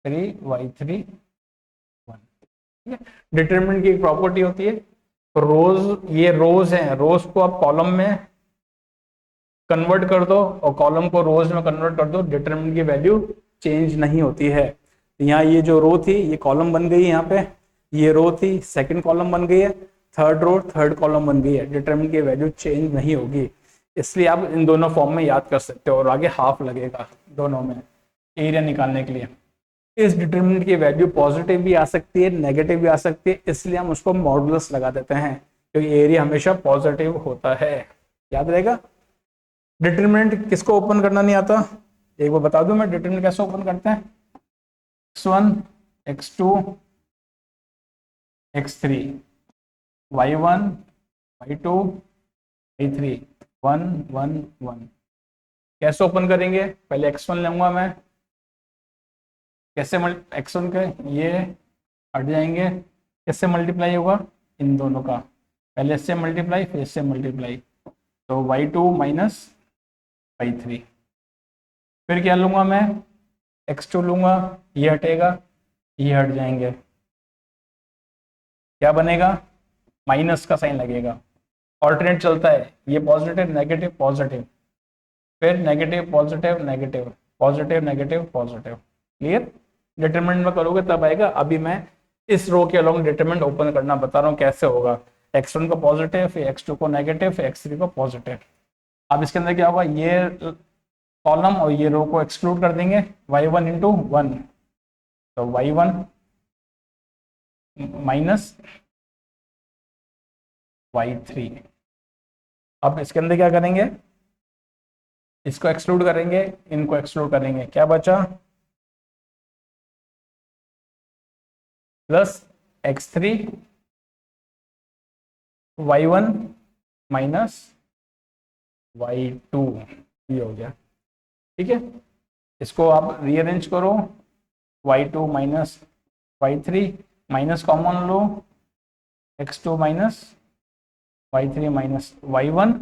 Speaker 1: 3 y3 1। ठीक है, डिटरमिनेंट की एक प्रॉपर्टी होती है, रोज, ये रोज है, रोज को आप कॉलम में कन्वर्ट कर दो और कॉलम को रोज में कन्वर्ट कर दो, डिटरमिनेंट की वैल्यू चेंज नहीं होती है। यहाँ ये जो रो थी ये कॉलम बन गई, यहाँ पे ये रो थी सेकंड कॉलम बन गई है, थर्ड रो थर्ड कॉलम बन गई है, डिटरमिनेंट की वैल्यू चेंज नहीं होगी। इसलिए आप इन दोनों फॉर्म में याद कर सकते हो, और आगे हाफ लगेगा दोनों में एरिया निकालने के लिए। इस डिटरमिनेंट की वैल्यू पॉजिटिव भी आ सकती है, नेगेटिव भी आ सकती है, इसलिए हम उसको मॉडुलस लगा देते हैं, क्योंकि एरिया हमेशा पॉजिटिव होता है। याद रहेगा। डिटरमिनेंट किसको ओपन करना नहीं आता, एक बार बता दूं मैं, डिटरमिनेंट कैसे ओपन करते हैं, x1 x2 x3 y1 y2 y3 1 1 1। कैसे ओपन करेंगे, पहले x1 लूंगा मैं, कैसे x1 के ये हट जाएंगे, किससे मल्टीप्लाई होगा, इन दोनों का, पहले इससे मल्टीप्लाई फिर इससे मल्टीप्लाई, तो y2 माइनस y3। फिर क्या लूंगा मैं, x2 लूंगा, ये हटेगा, ये हट जाएंगे, क्या बनेगा, माइनस का साइन लगेगा, ऑल्टरनेट चलता है, ये पॉजिटिव नेगेटिव पॉजिटिव, फिर negative positive negative positive negative positive. Clear. Determinant में करोगे तब आएगा, अभी मैं इस रो के अलोंग डिटरमिनेंट ओपन करना बता रहा हूँ कैसे होगा। x1 को पॉजिटिव, फिर x2 को नेगेटिव, फिर x3 को पॉजिटिव। अब इसके अंदर क्या होगा, ये कॉलम और ये रो को एक्सक्लूड कर देंगे, y1 इंटू 1, तो y1 माइनस y3। अब इसके अंदर क्या करेंगे, इसको एक्सक्लूड करेंगे, इनको एक्सक्लूड करेंगे, क्या बचा, plus x3 y1 minus y2, ये हो गया। ठीक है, इसको आप रीअरेंज करो, y2 minus y3, minus common लो, x2 minus y3 minus y1,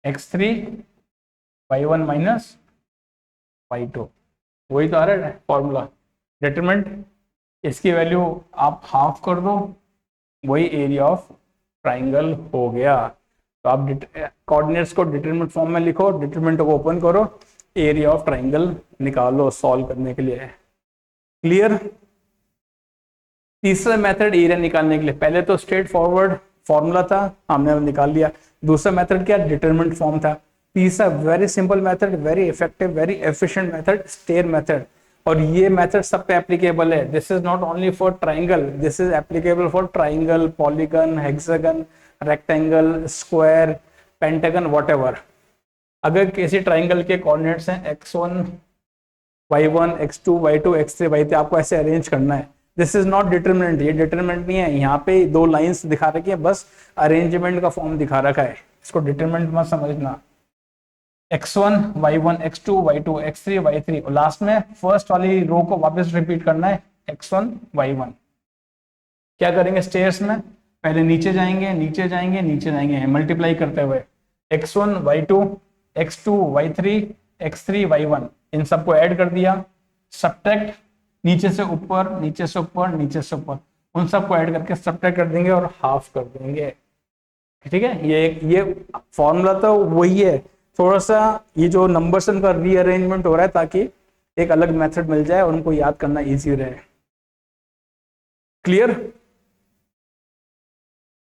Speaker 1: x3 y1 minus y2, वही तो आ रहा है फॉर्मूला। डिटरमिनेंट, इसकी वैल्यू आप हाफ कर दो, वही एरिया ऑफ ट्राइंगल हो गया। तो आप कोऑर्डिनेट्स को डिटरमिनेंट फॉर्म में लिखो, डिटरमिनेंट को ओपन करो, एरिया ऑफ ट्राइंगल निकालो सॉल्व करने के लिए। क्लियर। तीसरा मेथड एरिया निकालने के लिए, पहले तो स्ट्रेट फॉरवर्ड फॉर्मूला था, हमने निकाल लिया। दूसरा मेथड क्या, डिटरमिनेंट फॉर्म था। तीसरा very simple method, very effective, very efficient method, stair method. और ये मेथड सब पे एप्लीकेबल है। This is not only for triangle, this is applicable for triangle, polygon, hexagon, rectangle, square, pentagon, whatever. अगर किसी ट्राइंगल के कोऑर्डिनेट्स हैं x1 y1 x2 y2 x3 y3, आपको ऐसे अरेंज करना है। दिस इज नॉट डिटरमिनेंट, ये डिटरमिनेंट नहीं है। यहाँ पे दो लाइंस दिखा रखी है, बस अरेंजमेंट का फॉर्म दिखा रखा है, इसको डिटरमिनेंट मत समझना। x1 y1 x2 y2 x3 y3, और लास्ट में फर्स्ट वाली रो को वापस रिपीट करना है, x1 y1। क्या करेंगे, स्टेयर्स में पहले नीचे जाएंगे, नीचे जाएंगे, नीचे जाएंगे, मल्टीप्लाई करते हुए x1 y2 x2 y3 x3 y1, इन सबको ऐड कर दिया, सब्ट्रैक्ट, नीचे से ऊपर, नीचे से ऊपर, नीचे से ऊपर, उन सबको ऐड करके सब्ट्रैक्ट कर देंगे और हाफ कर देंगे। ठीक है, ये फॉर्मूला तो वही है, थोड़ा सा ये जो नंबर्स का रीअरेंजमेंट हो रहा है ताकि एक अलग मेथड मिल जाए और उनको याद करना इजी रहे। क्लियर।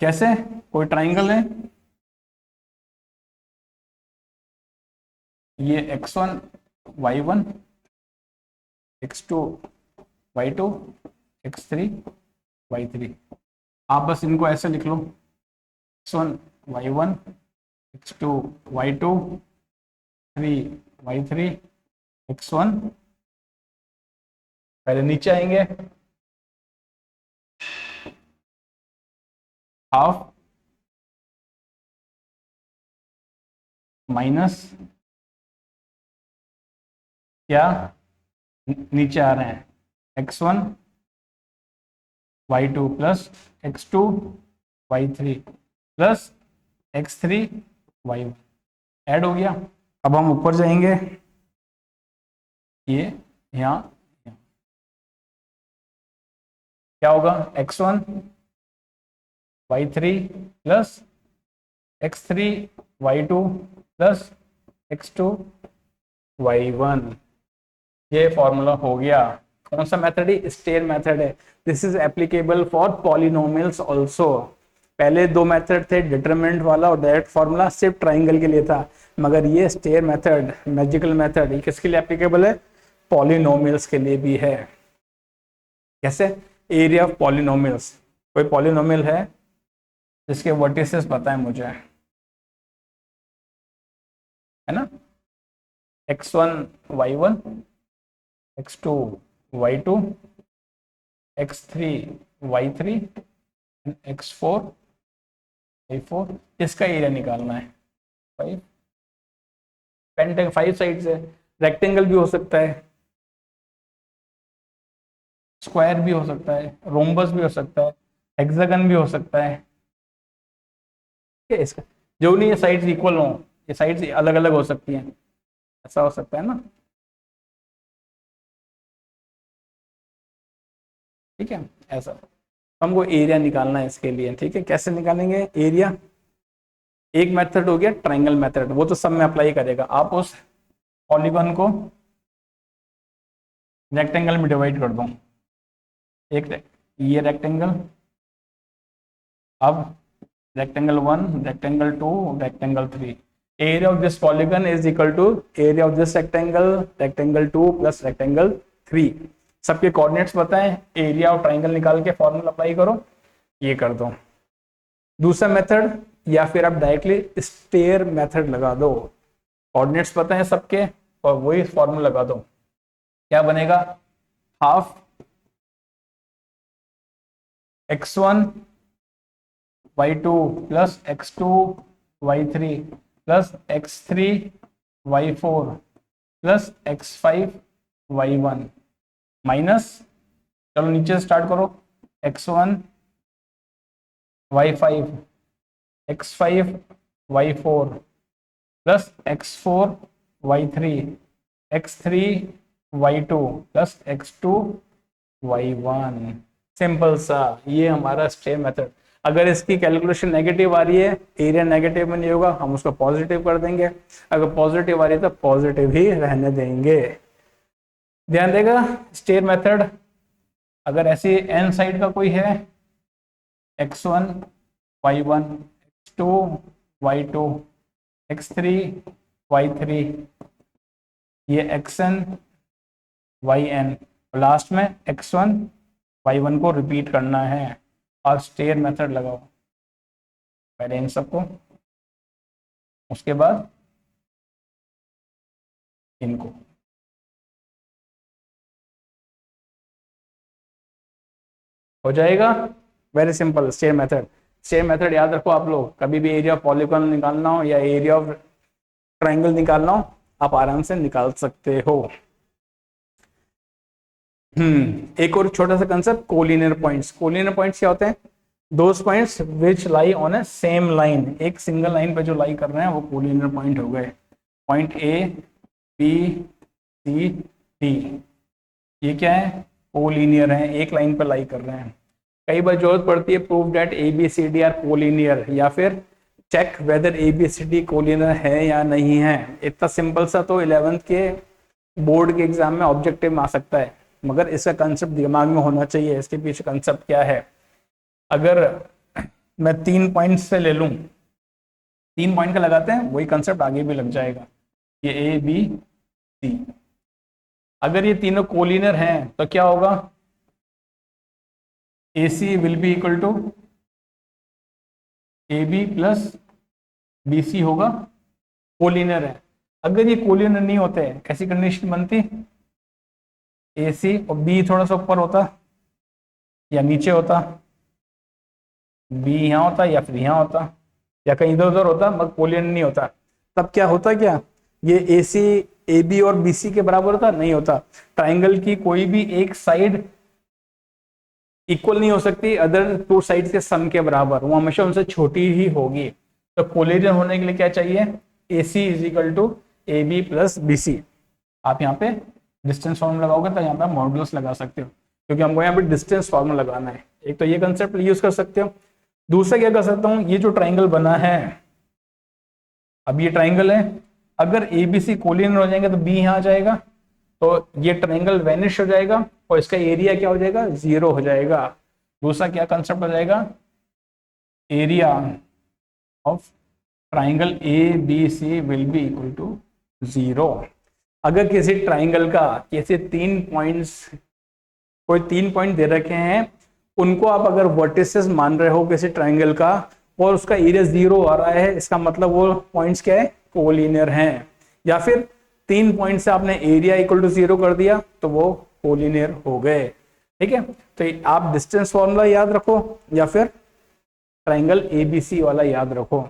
Speaker 1: कैसे, कोई ट्राइंगल है, ये x1 y1 x2 y2 x3 y3, आप बस इनको ऐसे लिख लो, x1 y1 x2 y2 3 y3 x1, पहले नीचे आएंगे, हाफ माइनस क्या, नीचे आ रहे हैं x1 y2 plus x2 y3 plus x3 y1, add हो गया। अब हम ऊपर जाएंगे, ये यहाँ क्या होगा, x1 y3 plus x3 y2 plus x2 y1, ये फॉर्मूला हो गया। कौन सा मेथड है, स्टेयर मेथड है। This is applicable for polynomials also. पहले दो मेथड थे, डिटरमिनेंट वाला और डायरेक्ट फॉर्मूला, सिर्फ ट्राइंगल के लिए था, मगर ये स्टेयर मेथड, मैजिकल मेथड, ये किसके लिए एप्लीकेबल है, पॉलिनोमियल्स के लिए भी है। कैसे, एरिया ऑफ पॉलिनोमियल्स, कोई पॉलिनोमियल है जिसके वर्टिसेस पता है मुझे, है ना, x1 y1 x2 y2 x3 y3 x4 y4, इसका एरिया निकालना है 5। पेंटागन 5 साइड्स है, रेक्टेंगल भी हो सकता है, स्क्वायर भी हो सकता है, रोम्बस भी हो सकता है, हेक्सागन भी हो सकता है। ठीक है, इसका जो नहीं ये साइड्स इक्वल हो, ये साइड्स अलग अलग हो सकती हैं, ऐसा हो सकता है ना। ठीक है, ऐसा हमको एरिया निकालना है इसके लिए। ठीक है, कैसे निकालेंगे एरिया, एक मेथड हो गया ट्राइंगल मेथड, वो तो सब में अप्लाई करेगा। आप उस पॉलीगन को रेक्टेंगल में डिवाइड कर दो, एक ये रेक्टेंगल अब rectangle 1, rectangle 2, rectangle 3, area of this polygon is equal to area of this rectangle, rectangle 2 plus rectangle 3। सबके कोऑर्डिनेट्स बताएं, एरिया ऑफ ट्राइंगल निकाल के फॉर्मूला अप्लाई करो, ये कर दो। दूसरा मेथड, या फिर आप डायरेक्टली स्टेयर मेथड लगा दो, कोऑर्डिनेट्स पता है सबके और वही फॉर्मूला लगा दो। क्या बनेगा, half x1 y2 plus x2 y3 plus x3 y4 plus x5 y1 minus, चलो नीचे से स्टार्ट करो, x1 y5 x5 y4 plus x4 y3 x3 y2 plus x2 y1। Simple सा, ये हमारा स्टेयर मेथड। अगर इसकी कैलकुलेशन नेगेटिव आ रही है, एरिया नेगेटिव में नहीं होगा, हम उसको पॉजिटिव कर देंगे। अगर पॉजिटिव आ रही है तो पॉजिटिव ही रहने देंगे। ध्यान देगा, स्टेयर मेथड अगर ऐसी एन साइड का कोई है, x1 y1 x2 y2 x3 y3, ये xn yn, लास्ट में x1 y1 को रिपीट करना है और स्टेयर मेथड लगाओ पहले इन सबको, उसके बाद इनको। हो जाएगा, very simple stair method. Stair method याद रखो आप लोग, कभी भी एरिया ऑफ पॉलीगॉन निकालना हो या एरिया ऑफ ट्राइंगल निकालना हो, आप आराम से निकाल सकते हो। एक और छोटा सा concept, collinear points. Collinear points क्या होते हैं, those points which lie on A same line, एक सिंगल लाइन पे जो लाई कर रहे हैं वो कोलिनियर पॉइंट हो गए। Point A B C D, ये क्या है, कोलिनियर है, एक लाइन पे लाई कर रहे हैं। कई बार जरूरत पड़ती है prove that A B C D are collinear, या फिर check whether A B C D collinear है या नहीं है। इतना सिंपल सा तो 11th के बोर्ड के एग्जाम में ऑब्जेक्टिव में आ सकता है, मगर इसका कंसेप्ट दिमाग में होना चाहिए। इसके पीछे कंसेप्ट क्या है, अगर मैं 3 पॉइंट से ले लूं, 3 पॉइंट का लगाते हैं, वही कंसेप्ट आगे भी लग जाएगा। ये ए बी सी, अगर ये तीनों कोलिनियर हैं तो क्या होगा, A C will be equal to A B plus B C होगा, कोलिनियर है। अगर ये कोलिनियर नहीं होते, कैसी कंडीशन बनती, ए सी और बी थोड़ा सा ऊपर होता या नीचे होता, बी यहाँ होता या फिर यहाँ होता या कहीं इधर उधर होता, मगर कोलिनियर नहीं होता। तब क्या होता, क्या ये ए सी ए बी और बी सी के बराबर होता, नहीं होता। ट्राइंगल की कोई भी एक साइड इक्वल नहीं हो सकती अदर 2 साइड के सम के बराबर, वो हमेशा उनसे छोटी ही होगी। तो कोलिनियर होने के लिए क्या चाहिए, A C is equal to A B plus B C. आप यहाँ पे डिस्टेंस फॉर्मूला लगाओगे तो यहाँ पे मॉडुलस लगा सकते हो, क्योंकि हमको यहाँ पे डिस्टेंस फॉर्मूला लगाना है। एक तो ये कंसेप्ट यूज कर सकते हो। दूसरा क्या कर सकता हूँ, ये जो ट्राइंगल बना है, अब ये ट्राइंगल है, अगर ए बी सी कोलिनियर हो जाएंगे तो बी यहाँ आ जाएगा, तो ये ट्राइंगल वैनिश हो जाएगा और इसका एरिया क्या हो जाएगा, 0 हो जाएगा। दूसरा क्या कंसेप्ट हो जाएगा, area of triangle A B C will be equal to 0। अगर किसी ट्राइंगल का किसी 3 पॉइंट्स, कोई 3 पॉइंट दे रखे हैं, उनको आप अगर वर्टिसेस मान रहे हो किसी ट्राइंगल का और उसका एरिया 0 आ रहा है, इसका मतलब वो पॉइंट्स क्या है, कोलिनियर हैं। या फिर 3 पॉइंट से आपने एरिया इक्वल टू 0 कर दिया तो वो कोलिनियर हो गए। ठीक है, तो आप डिस्टेंस फॉर्मूला याद रखो या फिर ट्राइंगल एबीसी वाला याद रखो।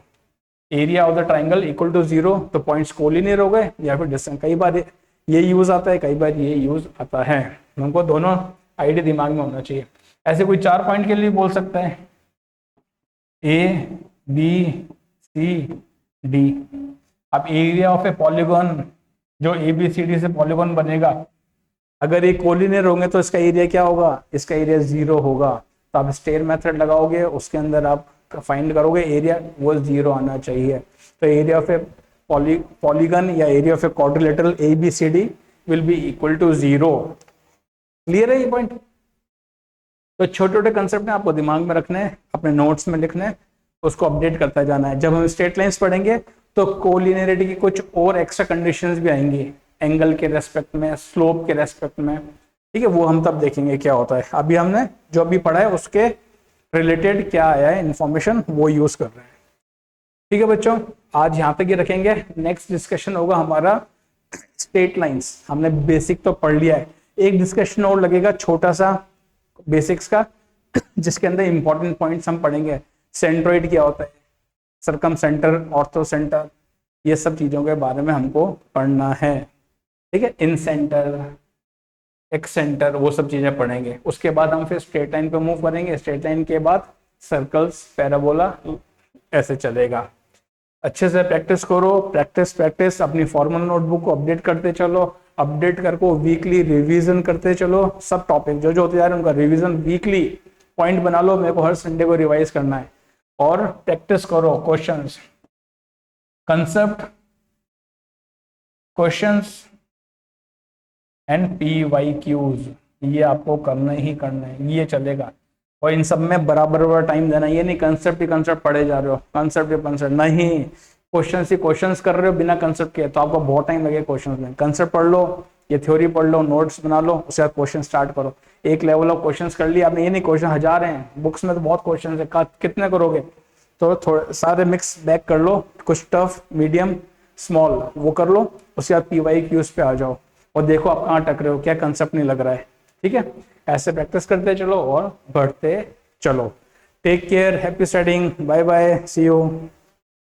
Speaker 1: Area of the triangle equal to 0 तो पॉइंट्स कोलिनियर हो गए, या फिर डिस्टेंस। कई बार ये यूज आता है, कई बार ये यूज आता है, हमको दोनों आइडिया दिमाग में होना चाहिए। ऐसे कोई 4 पॉइंट के लिए बोल सकता है, ए बी सी डी। अब एरिया ऑफ ए पॉलीगॉन, जो ए बी सी डी से पॉलीगॉन बनेगा, अगर ये कोलिनियर होंगे तो इसका एरिया क्या होगा, इसका एरिया 0 होगा। तो आप स्टेयर मेथड लगाओगे, उसके अंदर आप फाइंड करोगे एरिया वो 0 आना चाहिए। तो एरिया ऑफ ए पॉलीगन या area of a quadrilateral A B C D will be equal to 0। Clear है ये पॉइंट? तो छोटे छोटे कंसेप्ट हैं, आपको दिमाग में रखने हैं। अब अपने नोट्स में लिखना है, उसको अपडेट करता जाना है। जब हम स्ट्रेट लाइंस पढ़ेंगे तो कोलिनियरिटी की कुछ और एक्स्ट्रा कंडीशंस भी आएंगी, एंगल के रेस्पेक्ट में, स्लोप के रेस्पेक्ट में, ठीक है, वो हम तब देखेंगे क्या होता है। अभी हमने जो भी पढ़ा है उसके रिलेटेड क्या आया है इन्फॉर्मेशन, वो यूज कर रहे हैं। ठीक है बच्चों, आज यहाँ तक ही रखेंगे। नेक्स्ट डिस्कशन होगा हमारा स्ट्रेट लाइंस। हमने बेसिक तो पढ़ लिया है, एक डिस्कशन और लगेगा छोटा सा बेसिक्स का, जिसके अंदर इंपॉर्टेंट पॉइंट्स हम पढ़ेंगे। सेंट्रोइड क्या होता है, सरकम सेंटर, ऑर्थो सेंटर, ये सब चीजों के बारे में हमको पढ़ना है। ठीक है, इन सेंटर, एक्स सेंटर, वो सब चीजें पढ़ेंगे। उसके बाद हम फिर स्ट्रेट लाइन पे मूव करेंगे, स्ट्रेट लाइन के बाद सर्कल्स, पैराबोला, ऐसे चलेगा। अच्छे से प्रैक्टिस करो, प्रैक्टिस प्रैक्टिस, अपनी फॉर्मल नोटबुक को अपडेट करते चलो, अपडेट करके वीकली रिवीजन करते चलो। सब टॉपिक जो जो होते जा रहे हैं उनका रिवीजन वीकली पॉइंट बना लो, मेरे को हर संडे को रिवाइज करना है। और प्रैक्टिस करो questions, concept, questions and PYQs, ये आपको करना ही करना है, ये चलेगा। और इन सब में बराबर टाइम देना, ये नहीं कंसेप्ट ही कंसेप्ट पढ़े जा रहे हो, कंसेप्ट ही कंसेप्ट नहीं, क्वेश्चंस ही क्वेश्चंस कर रहे हो बिना कंसेप्ट के, तो आपको बहुत टाइम लगेगा क्वेश्चंस में। कंसेप्ट पढ़ लो, ये थ्योरी पढ़ लो, नोट्स बना लो, उसके बाद क्वेश्चन स्टार्ट करो। एक लेवल ऑफ क्वेश्चंस कर लिया आपने, ये नहीं क्वेश्चन हजार हैं बुक्स में, तो बहुत क्वेश्चन है, कितने करोगे, तो थोड़े सारे मिक्स बैक कर लो, कुछ टफ, मीडियम, स्मॉल, वो कर लो। उसके बाद PYQs पे आ जाओ और देखो आप कहाँ अटक रहे हो, क्या कंसेप्ट नहीं लग रहा है। ठीक है, ऐसे प्रैक्टिस करते चलो और बढ़ते चलो। Take care, happy studying, bye bye, see you.